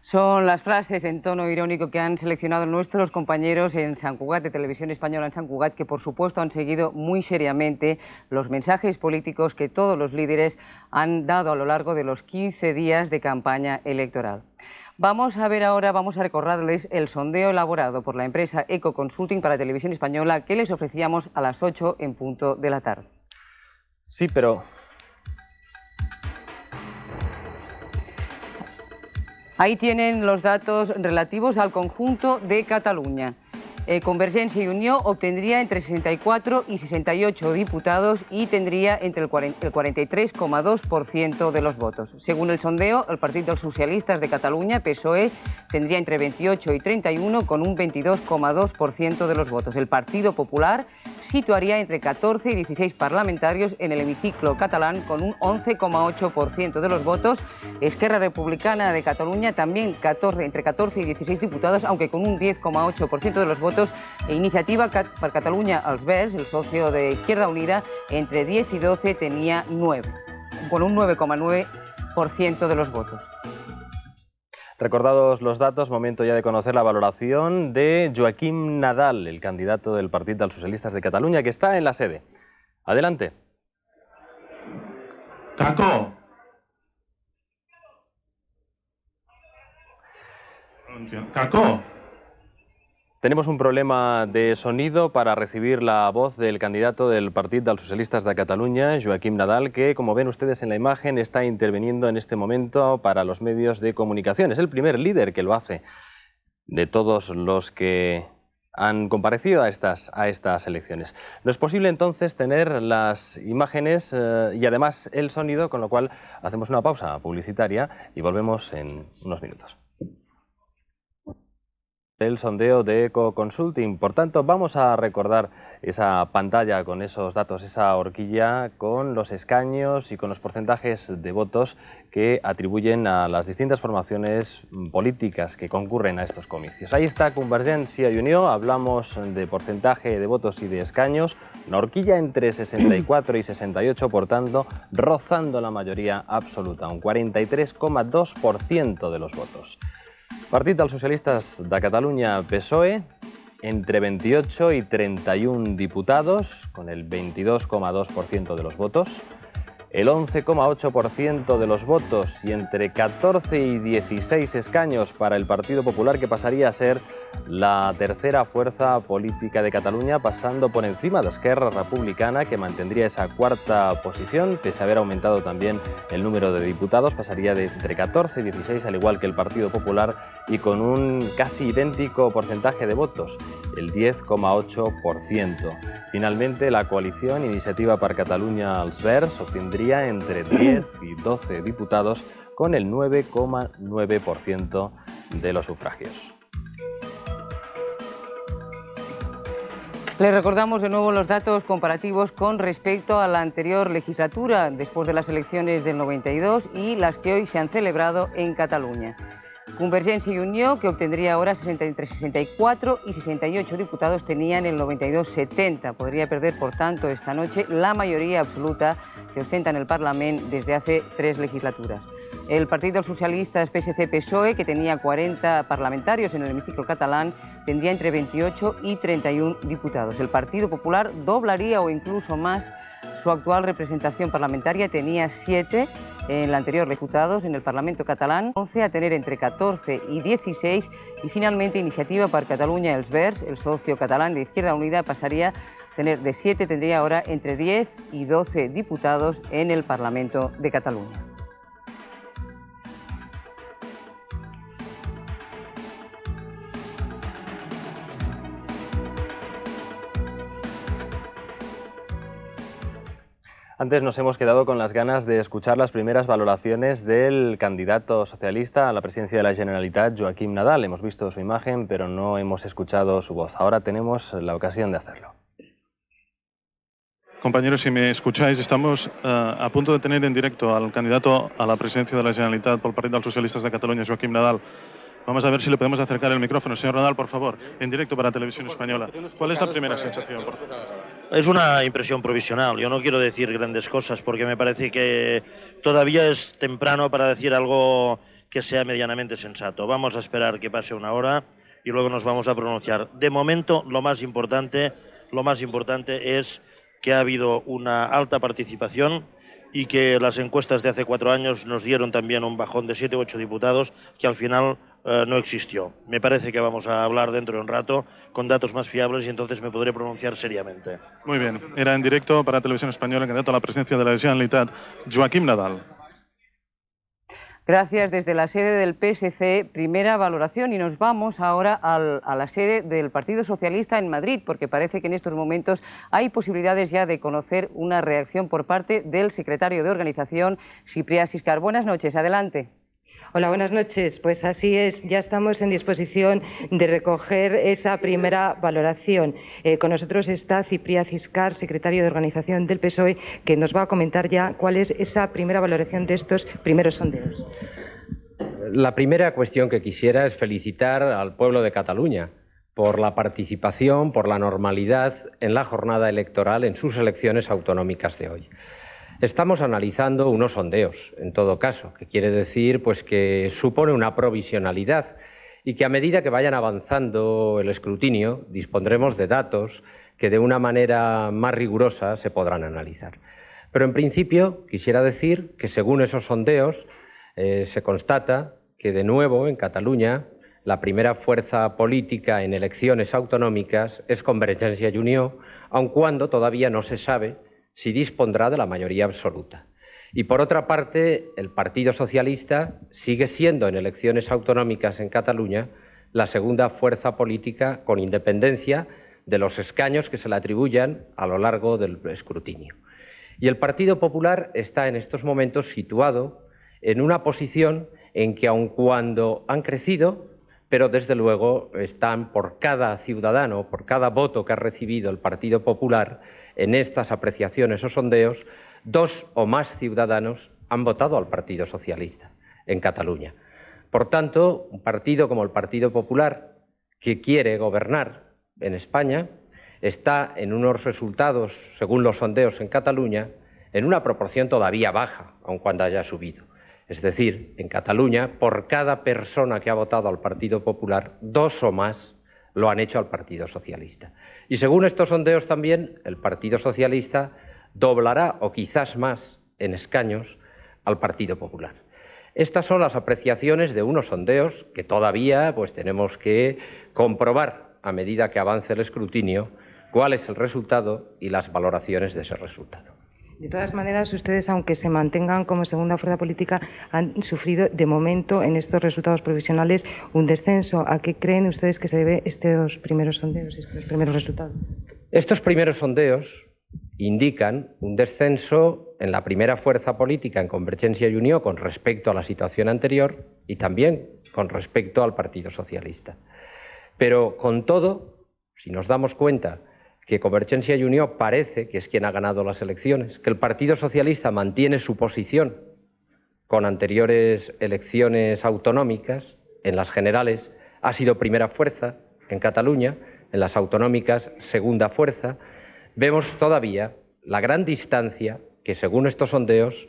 Son las frases en tono irónico que han seleccionado nuestros compañeros en Sant Cugat, de Televisión Española en Sant Cugat, que por supuesto han seguido muy seriamente los mensajes políticos que todos los líderes han dado a lo largo de los 15 días de campaña electoral. Vamos a ver ahora, vamos a recordarles el sondeo elaborado por la empresa Eco Consulting para Televisión Española que les ofrecíamos a las 8 en punto de la tarde. Sí, pero... Ahí tienen los datos relativos al conjunto de Cataluña. Convergencia y Unió obtendría entre 64 y 68 diputados y tendría entre el 43,2% de los votos. Según el sondeo, el Partido dels Socialistes de Cataluña, PSOE, tendría entre 28 y 31 con un 22,2% de los votos. El Partido Popular situaría entre 14 y 16 parlamentarios en el hemiciclo catalán con un 11,8% de los votos. Esquerra Republicana de Cataluña también entre 14 y 16 diputados, aunque con un 10,8% de los votos. E Iniciativa per Catalunya als Verds, el socio de Izquierda Unida, entre 10 y 12 tenía 9, con un 9,9% de los votos. Recordados los datos, momento ya de conocer la valoración de Joaquim Nadal, el candidato del Partit dels Socialistes de Cataluña, que está en la sede. Adelante. Caco. Caco. Tenemos un problema de sonido para recibir la voz del candidato del Partit dels Socialistes de Cataluña, Joaquim Nadal, que, como ven ustedes en la imagen, está interviniendo en este momento para los medios de comunicación. Es el primer líder que lo hace de todos los que han comparecido a estas elecciones. No es posible entonces tener las imágenes y además el sonido, con lo cual hacemos una pausa publicitaria y volvemos en unos minutos. El sondeo de Eco Consulting. Por tanto, vamos a recordar esa pantalla con esos datos, esa horquilla con los escaños y con los porcentajes de votos que atribuyen a las distintas formaciones políticas que concurren a estos comicios. Ahí está Convergencia y Unió, hablamos de porcentaje de votos y de escaños, una horquilla entre 64 y 68, por tanto, rozando la mayoría absoluta, un 43,2% de los votos. Partit dels Socialistes de Catalunya, PSOE, entre 28 y 31 diputados, con el 22,2% de los votos, el 11,8% de los votos y entre 14 y 16 escaños para el Partido Popular, que pasaría a ser la tercera fuerza política de Cataluña, pasando por encima de Esquerra Republicana, que mantendría esa cuarta posición, pese a haber aumentado también el número de diputados, pasaría de entre 14 y 16, al igual que el Partido Popular, y con un casi idéntico porcentaje de votos, el 10,8%. Finalmente, la coalición Iniciativa per Catalunya als Verds obtendría entre 10 y 12 diputados, con el 9,9% de los sufragios. Les recordamos de nuevo los datos comparativos con respecto a la anterior legislatura, después de las elecciones del 92 y las que hoy se han celebrado en Cataluña. Convergencia y Unió, que obtendría ahora entre 64 y 68 diputados, tenían el 92,70. Podría perder, por tanto, esta noche la mayoría absoluta que ostenta en el Parlamento desde hace 3 legislaturas. El Partido Socialista PSC-PSOE, que tenía 40 parlamentarios en el hemiciclo catalán, tendría entre 28 y 31 diputados. El Partido Popular doblaría o incluso más su actual representación parlamentaria, tenía 7 en la anterior diputados en el Parlamento catalán, 11 a tener entre 14 y 16, y finalmente Iniciativa per Catalunya als Verds, el socio catalán de Izquierda Unida, pasaría a tener de 7, tendría ahora entre 10 y 12 diputados en el Parlamento de Cataluña. Antes nos hemos quedado con las ganas de escuchar las primeras valoraciones del candidato socialista a la presidencia de la Generalitat, Joaquim Nadal. Hemos visto su imagen, pero no hemos escuchado su voz. Ahora tenemos la ocasión de hacerlo. Compañeros, si me escucháis, estamos a punto de tener en directo al candidato a la presidencia de la Generalitat por el Partido de los Socialistas de Cataluña, Joaquim Nadal. Vamos a ver si le podemos acercar el micrófono. Señor Nadal, por favor, en directo para Televisión Española. ¿Cuál es la primera sensación? Es una impresión provisional. Yo no quiero decir grandes cosas porque me parece que todavía es temprano para decir algo que sea medianamente sensato. Vamos a esperar que pase una hora y luego nos vamos a pronunciar. De momento, lo más importante es que ha habido una alta participación y que las encuestas de hace 4 años nos dieron también un bajón de 7 u 8 diputados que al final no existió. Me parece que vamos a hablar dentro de un rato con datos más fiables y entonces me podré pronunciar seriamente. Muy bien. Era en directo para Televisión Española el candidato a la presidencia de la Generalitat, Joaquim Nadal. Gracias. Desde la sede del PSC, primera valoración, y nos vamos ahora a la sede del Partido Socialista en Madrid, porque parece que en estos momentos hay posibilidades ya de conocer una reacción por parte del secretario de organización, Ciprià Siscar. Buenas noches, adelante. Hola, buenas noches. Pues así es, ya estamos en disposición de recoger esa primera valoración. Con nosotros está Ciprià Siscar, secretario de Organización del PSOE, que nos va a comentar ya cuál es esa primera valoración de estos primeros sondeos. La primera cuestión que quisiera es felicitar al pueblo de Cataluña por la participación, por la normalidad en la jornada electoral en sus elecciones autonómicas de hoy. Estamos analizando unos sondeos, en todo caso, que quiere decir pues, que supone una provisionalidad y que a medida que vayan avanzando el escrutinio dispondremos de datos que de una manera más rigurosa se podrán analizar. Pero en principio quisiera decir que según esos sondeos se constata que de nuevo en Cataluña la primera fuerza política en elecciones autonómicas es Convergència i Unió, aun cuando todavía no se sabe si dispondrá de la mayoría absoluta. Y por otra parte, el Partido Socialista sigue siendo en elecciones autonómicas en Cataluña la segunda fuerza política con independencia de los escaños que se le atribuyan a lo largo del escrutinio. Y el Partido Popular está en estos momentos situado en una posición en que aun cuando han crecido, pero desde luego están por cada ciudadano, por cada voto que ha recibido el Partido Popular, en estas apreciaciones o sondeos, 2 o más ciudadanos han votado al Partido Socialista en Cataluña. Por tanto, un partido como el Partido Popular, que quiere gobernar en España, está en unos resultados, según los sondeos en Cataluña, en una proporción todavía baja, aun cuando haya subido. Es decir, en Cataluña, por cada persona que ha votado al Partido Popular, 2 o más lo han hecho al Partido Socialista. Y según estos sondeos también, el Partido Socialista doblará, o quizás más, en escaños al Partido Popular. Estas son las apreciaciones de unos sondeos que todavía pues, tenemos que comprobar a medida que avance el escrutinio cuál es el resultado y las valoraciones de ese resultado. De todas maneras, ustedes, aunque se mantengan como segunda fuerza política, han sufrido de momento en estos resultados provisionales un descenso. ¿A qué creen ustedes que se debe estos primeros sondeos, estos primeros resultados? Estos primeros sondeos indican un descenso en la primera fuerza política en Convergència i Unió con respecto a la situación anterior y también con respecto al Partido Socialista. Pero con todo, si nos damos cuenta que Convergència i Unió parece que es quien ha ganado las elecciones, que el Partido Socialista mantiene su posición con anteriores elecciones autonómicas, en las generales ha sido primera fuerza en Cataluña, en las autonómicas segunda fuerza, vemos todavía la gran distancia que según estos sondeos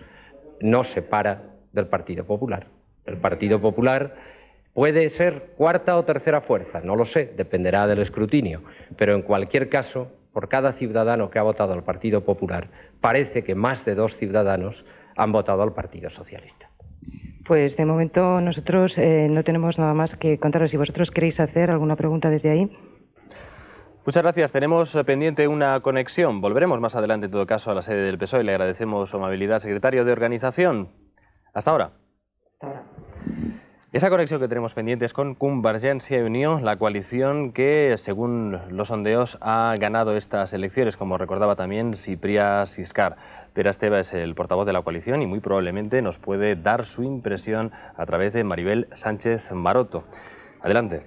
nos separa del Partido Popular. El Partido Popular puede ser cuarta o tercera fuerza, no lo sé, dependerá del escrutinio, pero en cualquier caso, por cada ciudadano que ha votado al Partido Popular, parece que más de 2 ciudadanos han votado al Partido Socialista. Pues de momento nosotros no tenemos nada más que contaros. Si vosotros queréis hacer alguna pregunta desde ahí. Muchas gracias. Tenemos pendiente una conexión. Volveremos más adelante, en todo caso, a la sede del PSOE. Le agradecemos su amabilidad, secretario de Organización. Hasta ahora. Hasta ahora. Esa conexión que tenemos pendiente es con Convergència i Unió, la coalición que, según los sondeos, ha ganado estas elecciones, como recordaba también Ciprià Siscar. Pere Esteve es el portavoz de la coalición y muy probablemente nos puede dar su impresión a través de Maribel Sánchez Maroto. Adelante.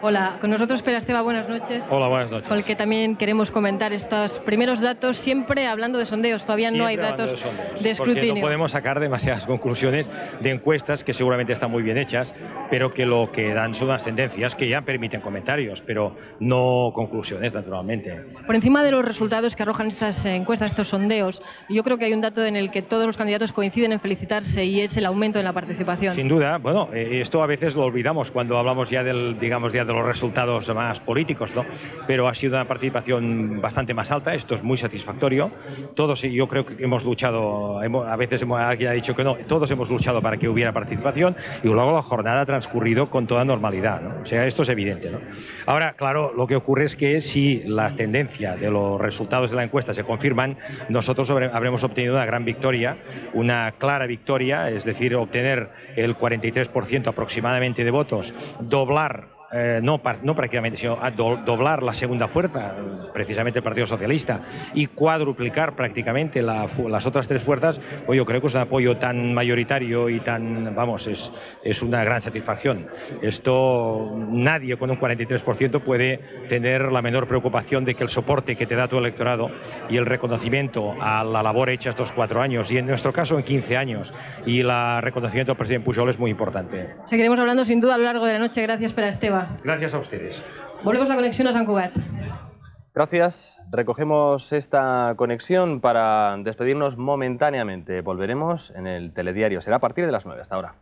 Hola, con nosotros Pere Esteve, buenas noches. Hola, buenas noches. Con el que también queremos comentar estos primeros datos, siempre hablando de sondeos, todavía no hay datos de escrutinio. Porque no podemos sacar demasiadas conclusiones de encuestas que seguramente están muy bien hechas, pero que lo que dan son unas tendencias que ya permiten comentarios, pero no conclusiones, naturalmente. Por encima de los resultados que arrojan estas encuestas, estos sondeos, yo creo que hay un dato en el que todos los candidatos coinciden en felicitarse y es el aumento en la participación. Sin duda, bueno, esto a veces lo olvidamos cuando hablamos ya del, digamos, ya de los resultados más políticos, ¿no? Pero ha sido una participación bastante más alta, esto es muy satisfactorio. Todos, yo creo que hemos luchado, a veces alguien ha dicho que no, todos hemos luchado para que hubiera participación y luego la jornada ha transcurrido con toda normalidad, ¿no? O sea, esto es evidente, ¿no? Ahora, claro, lo que ocurre es que si la tendencia de los resultados de la encuesta se confirman, nosotros habremos obtenido una gran victoria, una clara victoria, es decir, obtener el 43% aproximadamente de votos, doblar no prácticamente, sino a doblar la segunda fuerza, precisamente el Partido Socialista, y cuadruplicar prácticamente las otras tres fuerzas, pues yo creo que es un apoyo tan mayoritario y tan, vamos, es una gran satisfacción. Esto, nadie con un 43% puede tener la menor preocupación de que el soporte que te da tu electorado y el reconocimiento a la labor hecha estos 4 años, y en nuestro caso en 15 años, y el reconocimiento al presidente Pujol es muy importante. Seguiremos hablando sin duda a lo largo de la noche. Gracias, Pere Esteve. Gracias a ustedes. Volvemos la conexión a Sant Cugat. Gracias. Recogemos esta conexión para despedirnos momentáneamente. Volveremos en el telediario. Será a partir de las 9. Hasta ahora.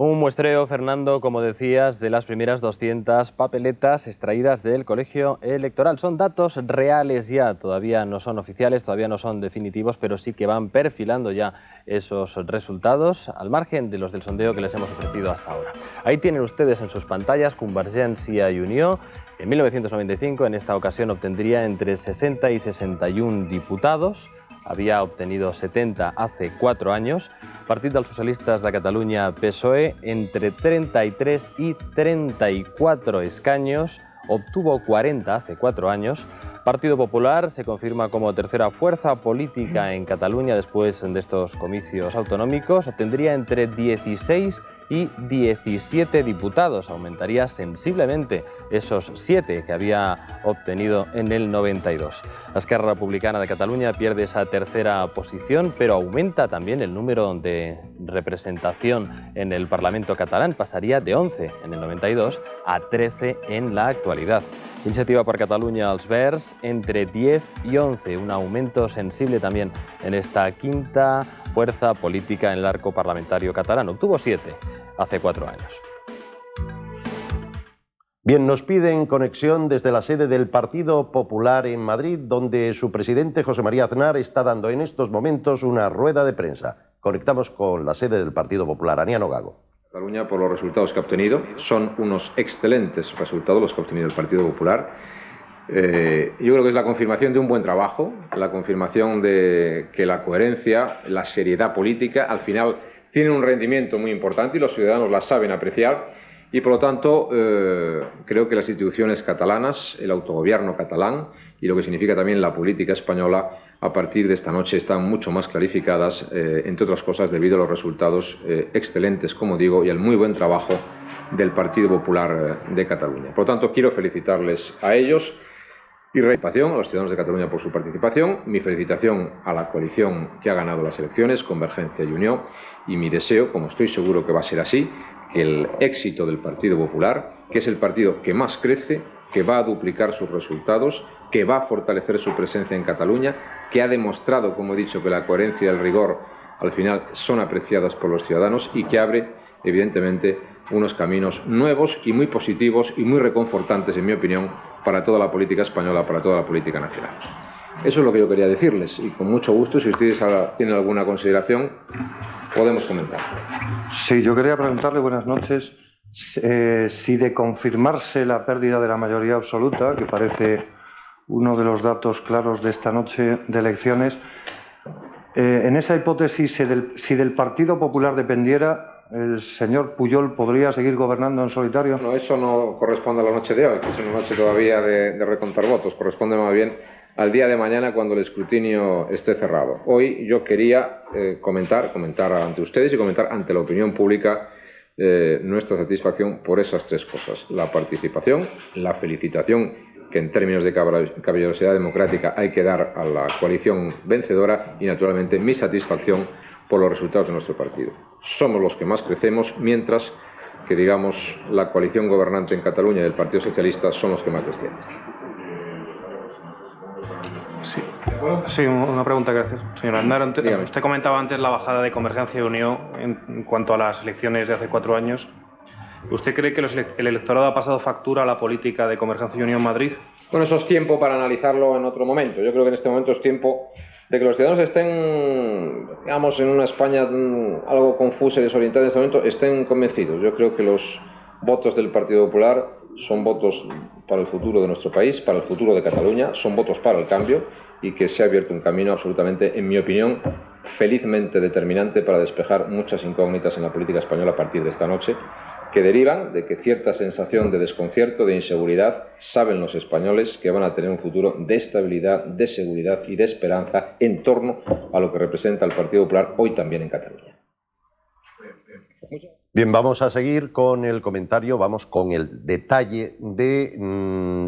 Un muestreo, Fernando, como decías, de las primeras 200 papeletas extraídas del colegio electoral. Son datos reales ya, todavía no son oficiales, todavía no son definitivos, pero sí que van perfilando ya esos resultados, al margen de los del sondeo que les hemos ofrecido hasta ahora. Ahí tienen ustedes en sus pantallas Convergència i Unió. En 1995, en esta ocasión, obtendría entre 60 y 61 diputados. Había obtenido 70 hace 4 años. Partit dels Socialistes de Catalunya, PSOE, entre 33 y 34 escaños. Obtuvo 40 hace 4 años. Partido Popular se confirma como tercera fuerza política en Cataluña después de estos comicios autonómicos. Obtendría entre 16 y 17 diputados. Aumentaría sensiblemente esos 7 que había obtenido en el 92. La Esquerra Republicana de Cataluña pierde esa tercera posición, pero aumenta también el número de representación en el Parlamento catalán. Pasaría de 11 en el 92 a 13 en la actualidad. Iniciativa per Catalunya, els Verds, entre 10 y 11, un aumento sensible también en esta quinta fuerza política en el arco parlamentario catalán. Obtuvo 7 hace 4 años. Bien, nos piden conexión desde la sede del Partido Popular en Madrid, donde su presidente José María Aznar está dando en estos momentos una rueda de prensa. Conectamos con la sede del Partido Popular. Aniano Gago. Cataluña, por los resultados que ha obtenido, son unos excelentes resultados los que ha obtenido el Partido Popular. Yo creo que es la confirmación de un buen trabajo, la confirmación de que la coherencia, la seriedad política, al final tienen un rendimiento muy importante y los ciudadanos la saben apreciar. Y por lo tanto, creo que las instituciones catalanas, el autogobierno catalán y lo que significa también la política española, a partir de esta noche están mucho más clarificadas, entre otras cosas debido a los resultados excelentes, como digo, y al muy buen trabajo del Partido Popular de Cataluña. Por lo tanto, quiero felicitarles a ellos y felicitación a los ciudadanos de Cataluña por su participación, mi felicitación a la coalición que ha ganado las elecciones, Convergència i Unió, y mi deseo, como estoy seguro que va a ser así, que el éxito del Partido Popular, que es el partido que más crece, que va a duplicar sus resultados, que va a fortalecer su presencia en Cataluña, que ha demostrado, como he dicho, que la coherencia y el rigor al final son apreciadas por los ciudadanos y que abre, evidentemente, unos caminos nuevos y muy positivos y muy reconfortantes, en mi opinión, para toda la política española, para toda la política nacional. Eso es lo que yo quería decirles y con mucho gusto, si ustedes ahora tienen alguna consideración, podemos comentar. Sí, yo quería preguntarle, buenas noches, si de confirmarse la pérdida de la mayoría absoluta, que parece uno de los datos claros de esta noche de elecciones, En esa hipótesis, si del Partido Popular dependiera, ¿el señor Pujol podría seguir gobernando en solitario? No, eso no corresponde a la noche de hoy, que es una noche todavía de recontar votos. Corresponde más bien al día de mañana, cuando el escrutinio esté cerrado. Hoy yo quería comentar ante ustedes y comentar ante la opinión pública nuestra satisfacción por esas tres cosas: la participación, la felicitación que en términos de caballerosidad democrática hay que dar a la coalición vencedora, y naturalmente mi satisfacción por los resultados de nuestro partido. Somos los que más crecemos, mientras que, digamos, la coalición gobernante en Cataluña y el Partido Socialista son los que más descienden. Sí, una pregunta, gracias. Señor Aznar, usted comentaba antes la bajada de Convergencia y Unió en cuanto a las elecciones de hace 4 años. ¿Usted cree que el electorado ha pasado factura a la política de Convergencia y Unión en Madrid? Bueno, eso es tiempo para analizarlo en otro momento. Yo creo que en este momento es tiempo de que los ciudadanos estén, digamos, en una España algo confusa y desorientada en este momento, estén convencidos. Yo creo que los votos del Partido Popular son votos para el futuro de nuestro país, para el futuro de Cataluña, son votos para el cambio, y que se ha abierto un camino absolutamente, en mi opinión, felizmente determinante para despejar muchas incógnitas en la política española a partir de esta noche, que derivan de que cierta sensación de desconcierto, de inseguridad, saben los españoles que van a tener un futuro de estabilidad, de seguridad y de esperanza en torno a lo que representa el Partido Popular hoy también en Cataluña. Bien, vamos a seguir con el comentario, vamos con el detalle de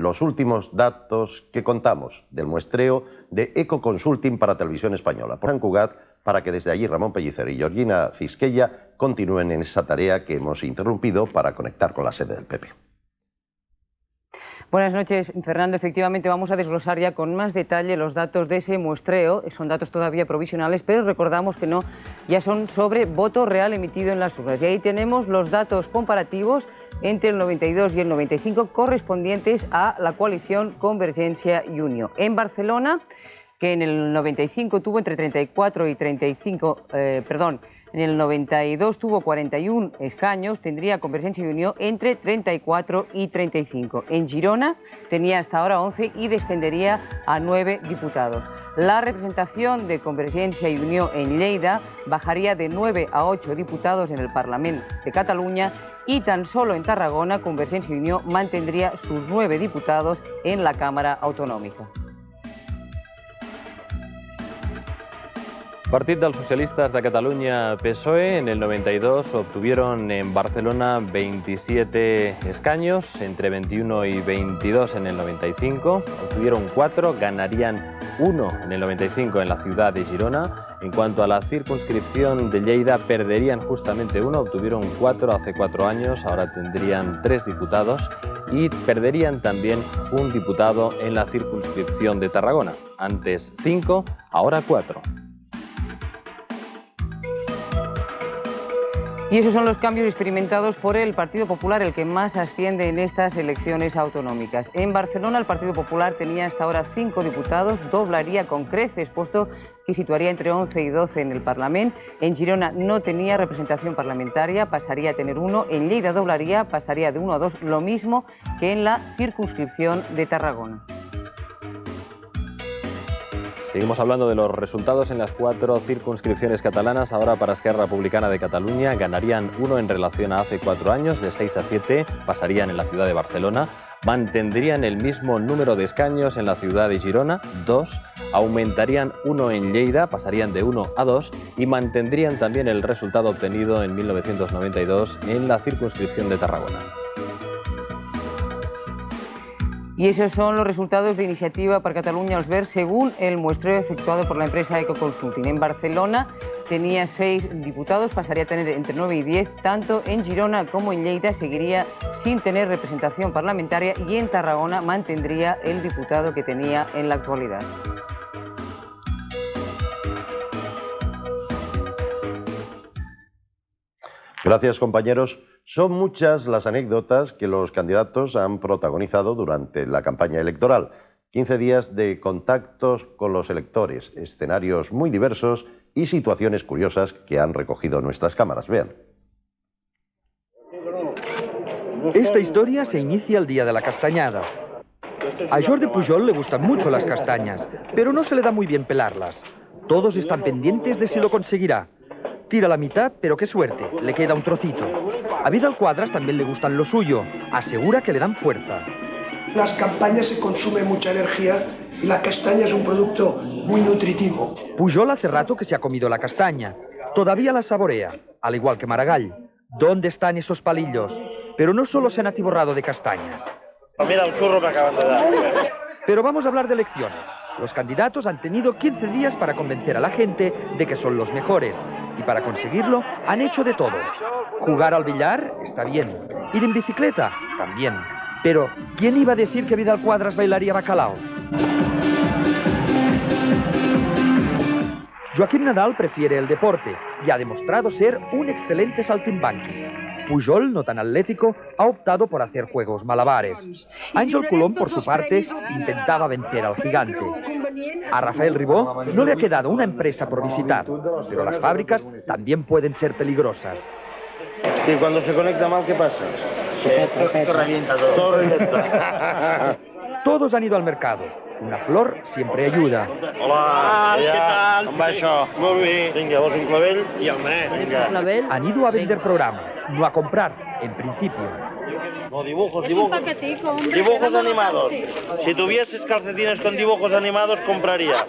los últimos datos que contamos del muestreo de Ecoconsulting para Televisión Española por Sant Cugat, para que desde allí Ramón Pellicer y Georgina Fisquella continúen en esa tarea que hemos interrumpido para conectar con la sede del PP. Buenas noches, Fernando. Efectivamente, vamos a desglosar ya con más detalle los datos de ese muestreo. Son datos todavía provisionales, pero recordamos que no, ya son sobre voto real emitido en las urnas. Y ahí tenemos los datos comparativos entre el 92 y el 95 correspondientes a la coalición Convergencia y Unió. En Barcelona, que en el 95 tuvo entre 34 y 35, en el 92 tuvo 41 escaños, tendría Convergencia y Unió entre 34 y 35. En Girona tenía hasta ahora 11 y descendería a 9 diputados. La representación de Convergencia y Unió en Lleida bajaría de 9 a 8 diputados en el Parlamento de Cataluña, y tan solo en Tarragona Convergencia y Unió mantendría sus 9 diputados en la Cámara Autonòmica. Partit dels Socialistes de Catalunya, PSOE, en el 92 obtuvieron en Barcelona 27 escaños, entre 21 y 22 en el 95, obtuvieron 4, ganarían 1 en el 95 en la ciudad de Girona. En cuanto a la circunscripción de Lleida, perderían justamente 1, obtuvieron 4 hace 4 años, ahora tendrían 3 diputados, y perderían también un diputado en la circunscripción de Tarragona, antes 5, ahora 4. Y esos son los cambios experimentados por el Partido Popular, el que más asciende en estas elecciones autonómicas. En Barcelona el Partido Popular tenía hasta ahora 5 diputados, doblaría con creces, puesto que situaría entre 11 y 12 en el Parlamento. En Girona no tenía representación parlamentaria, pasaría a tener 1. En Lleida doblaría, pasaría de 1 a 2, lo mismo que en la circunscripción de Tarragona. Seguimos hablando de los resultados en las 4 circunscripciones catalanas. Ahora para Esquerra Republicana de Cataluña ganarían 1 en relación a hace 4 años, de 6 a 7, pasarían en la ciudad de Barcelona. Mantendrían el mismo número de escaños en la ciudad de Girona, 2, aumentarían 1 en Lleida, pasarían de 1 a 2, y mantendrían también el resultado obtenido en 1992 en la circunscripción de Tarragona. Y esos son los resultados de Iniciativa per Catalunya als Verds según el muestreo efectuado por la empresa Ecoconsulting. En Barcelona tenía 6 diputados, pasaría a tener entre 9 y 10, tanto en Girona como en Lleida seguiría sin tener representación parlamentaria, y en Tarragona mantendría el diputado que tenía en la actualidad. Gracias, compañeros. Son muchas las anécdotas que los candidatos han protagonizado durante la campaña electoral. 15 días de contactos con los electores, escenarios muy diversos y situaciones curiosas que han recogido nuestras cámaras. Vean. Esta historia se inicia el día de la castañada. A Jordi Pujol le gustan mucho las castañas, pero no se le da muy bien pelarlas. Todos están pendientes de si lo conseguirá. Tira la mitad, pero qué suerte, le queda un trocito. A Vidal Quadras también le gustan lo suyo, asegura que le dan fuerza. En las campañas se consume mucha energía y la castaña es un producto muy nutritivo. Pujol hace rato que se ha comido la castaña. Todavía la saborea, al igual que Maragall. ¿Dónde están esos palillos? Pero no solo se han atiborrado de castañas. Mira el curro que acaban de dar. Pero vamos a hablar de elecciones. Los candidatos han tenido 15 días para convencer a la gente de que son los mejores. Y para conseguirlo han hecho de todo. Jugar al billar está bien. Ir en bicicleta también. Pero, ¿quién iba a decir que Vidal Quadras bailaría bacalao? Joaquim Nadal prefiere el deporte y ha demostrado ser un excelente saltimbanqui. Pujol, no tan atlético, ha optado por hacer juegos malabares. Ángel Colom, por su parte, intentaba vencer al gigante. A Rafael Ribó no le ha quedado una empresa por visitar, pero las fábricas también pueden ser peligrosas. Y cuando se conecta mal, ¿qué pasa? Todo revienta todo. Todo revienta. Todos han ido al mercado. Una flor siempre ayuda. Hola, ¿qué tal? Com va això? Molt bé. Vinga, vols un clavell? Sí, hombre. Vinga. Han ido a vender programa, no a comprar, en principio. No, dibujos. Dibujos animados. Si tuvieses calcetines con dibujos animados, compraría.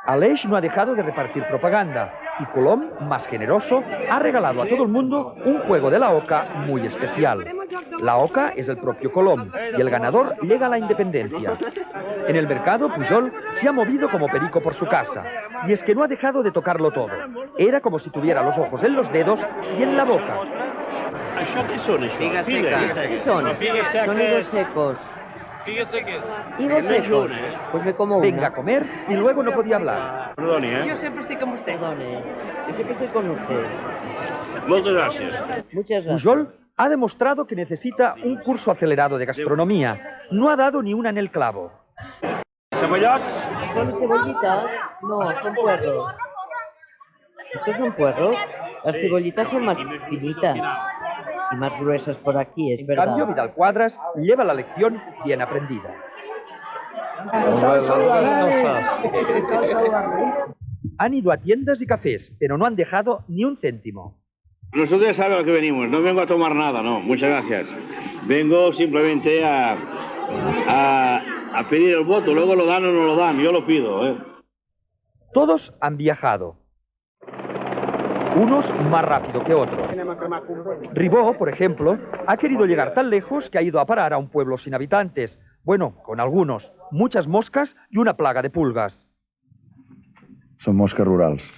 Aleix no ha dejado de repartir propaganda y Colom, más generoso, ha regalado a todo el mundo un juego de la OCA muy especial. La OCA es el propio Colom y el ganador llega a la independencia. En el mercado, Pujol se ha movido como perico por su casa. Y es que no ha dejado de tocarlo todo. Era como si tuviera los ojos en los dedos y en la boca. ¿Qué son eso? Figas secas. ¿Qué son? Son higos secos. ¿Higos secos? Pues me como una. Venga a comer y luego no podía hablar. Perdone, Yo siempre estoy con usted. Perdone. Yo siempre estoy con usted. Muchas gracias. Muchas gracias. Pujol ha demostrado que necesita un curso acelerado de gastronomía. No ha dado ni una en el clavo. ¿Cebollots? ¿Son cebollitas? No, son puerros. ¿Estos son puerros? Las cebollitas son más finitas y más gruesas por aquí, es verdad. En cambio, Vidal Quadras lleva la lección bien aprendida. Han ido a tiendas y cafés, pero no han dejado ni un céntimo. Nosotros ya saben a lo que venimos. No vengo a tomar nada, no. Muchas gracias. Vengo simplemente a pedir el voto. Luego lo dan o no lo dan. Yo lo pido, ¿eh? Todos han viajado. Unos más rápido que otros. Ribó, por ejemplo, ha querido llegar tan lejos que ha ido a parar a un pueblo sin habitantes. Bueno, con algunos. Muchas moscas y una plaga de pulgas. Son mosques rurales.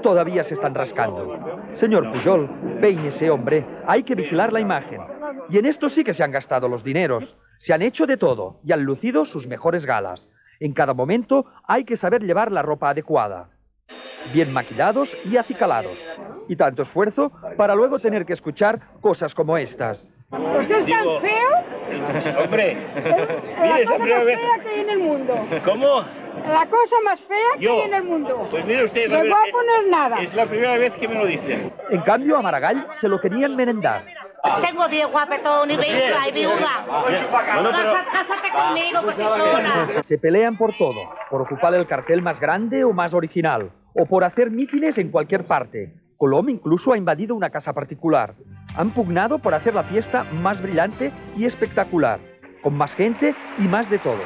Todavía se están rascando. Señor Pujol, peínese, hombre. Hay que vigilar la imagen. Y en esto sí que se han gastado los dineros. Se han hecho de todo y han lucido sus mejores galas. En cada momento hay que saber llevar la ropa adecuada. Bien maquillados y acicalados. Y tanto esfuerzo para luego tener que escuchar cosas como estas. ¿Usted es tan feo? Hombre, La cosa más fea que hay en el mundo. ¿Cómo? La cosa más fea que hay en el mundo. Pues mire usted, no guapo no es nada. Es la primera vez que me lo dicen. En cambio, a Maragall se lo querían merendar. Tengo 10 guapetón y rica y viuda. Cásate conmigo, cochifona. Se pelean por todo, por ocupar el cartel más grande o más original, o por hacer mítines en cualquier parte. Colom incluso ha invadido una casa particular. Han pugnado por hacer la fiesta más brillante y espectacular, con más gente y más de todo.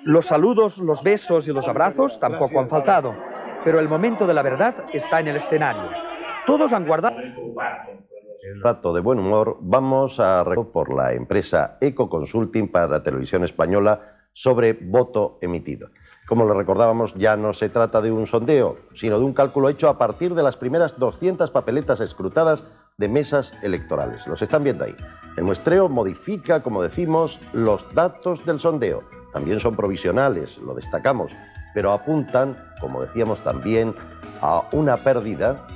Los saludos, los besos y los abrazos tampoco han faltado, pero el momento de la verdad está en el escenario. Todos han guardado... El rato de buen humor vamos a por la empresa Eco Consulting para la televisión española sobre voto emitido. Como le recordábamos, ya no se trata de un sondeo, sino de un cálculo hecho a partir de las primeras 200 papeletas escrutadas de mesas electorales. Los están viendo ahí. El muestreo modifica, como decimos, los datos del sondeo. También son provisionales, lo destacamos, pero apuntan, como decíamos también, a una pérdida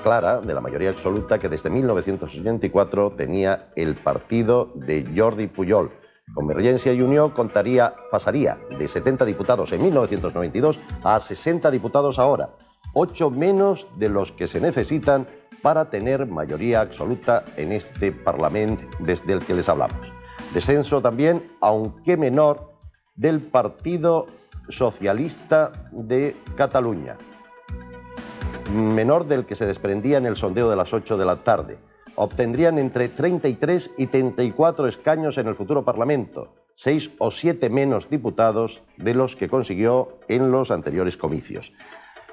clara de la mayoría absoluta que desde 1984 tenía el partido de Jordi Pujol. Convergencia y Unió pasaría de 70 diputados en 1992 a 60 diputados ahora, 8 menos de los que se necesitan para tener mayoría absoluta en este Parlamento desde el que les hablamos. Descenso también, aunque menor, del Partido Socialista de Cataluña, menor del que se desprendía en el sondeo de las 8 de la tarde. Obtendrían entre 33 y 34 escaños en el futuro Parlamento, 6 o 7 menos diputados de los que consiguió en los anteriores comicios.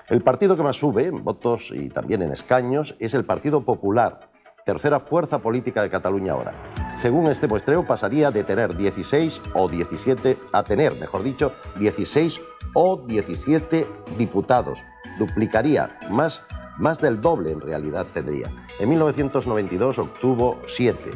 El partido que más sube en votos y también en escaños es el Partido Popular, tercera fuerza política de Cataluña ahora. Según este muestreo, pasaría de tener 16 o 17 a tener, mejor dicho, 16 o 17 diputados. Duplicaría, más del doble en realidad tendría. En 1992 obtuvo 7.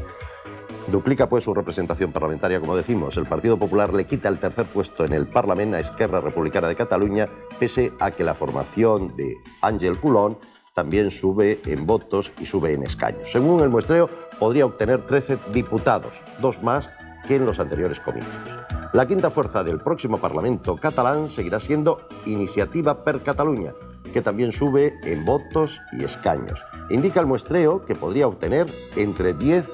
Duplica pues su representación parlamentaria, como decimos. El Partido Popular le quita el tercer puesto en el Parlament a Esquerra Republicana de Cataluña, pese a que la formación de Àngel Colom también sube en votos y sube en escaños. Según el muestreo, podría obtener 13 diputados, 2 más que en los anteriores comicios. La quinta fuerza del próximo Parlamento catalán seguirá siendo Iniciativa per Catalunya, que también sube en votos y escaños. Indica el muestreo que podría obtener entre 10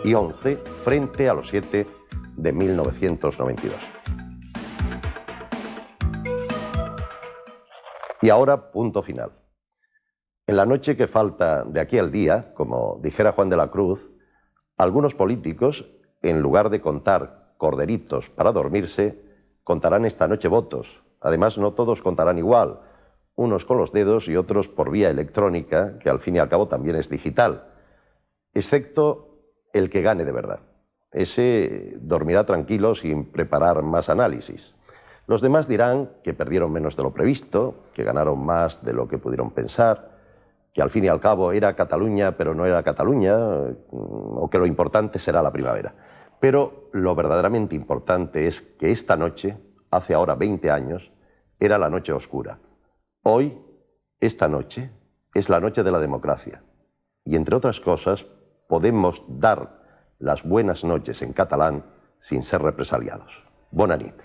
y 11 frente a los 7 de 1992. Y ahora, punto final. En la noche que falta de aquí al día, como dijera Juan de la Cruz, algunos políticos, en lugar de contar corderitos para dormirse, contarán esta noche votos. Además, no todos contarán igual, unos con los dedos y otros por vía electrónica, que al fin y al cabo también es digital, excepto el que gane de verdad. Ese dormirá tranquilo sin preparar más análisis. Los demás dirán que perdieron menos de lo previsto, que ganaron más de lo que pudieron pensar, que al fin y al cabo era Cataluña pero no era Cataluña, o que lo importante será la primavera. Pero lo verdaderamente importante es que esta noche, hace ahora 20 años, era la noche oscura. Hoy, esta noche, es la noche de la democracia. Y entre otras cosas, podemos dar las buenas noches en catalán sin ser represaliados. Bona nit.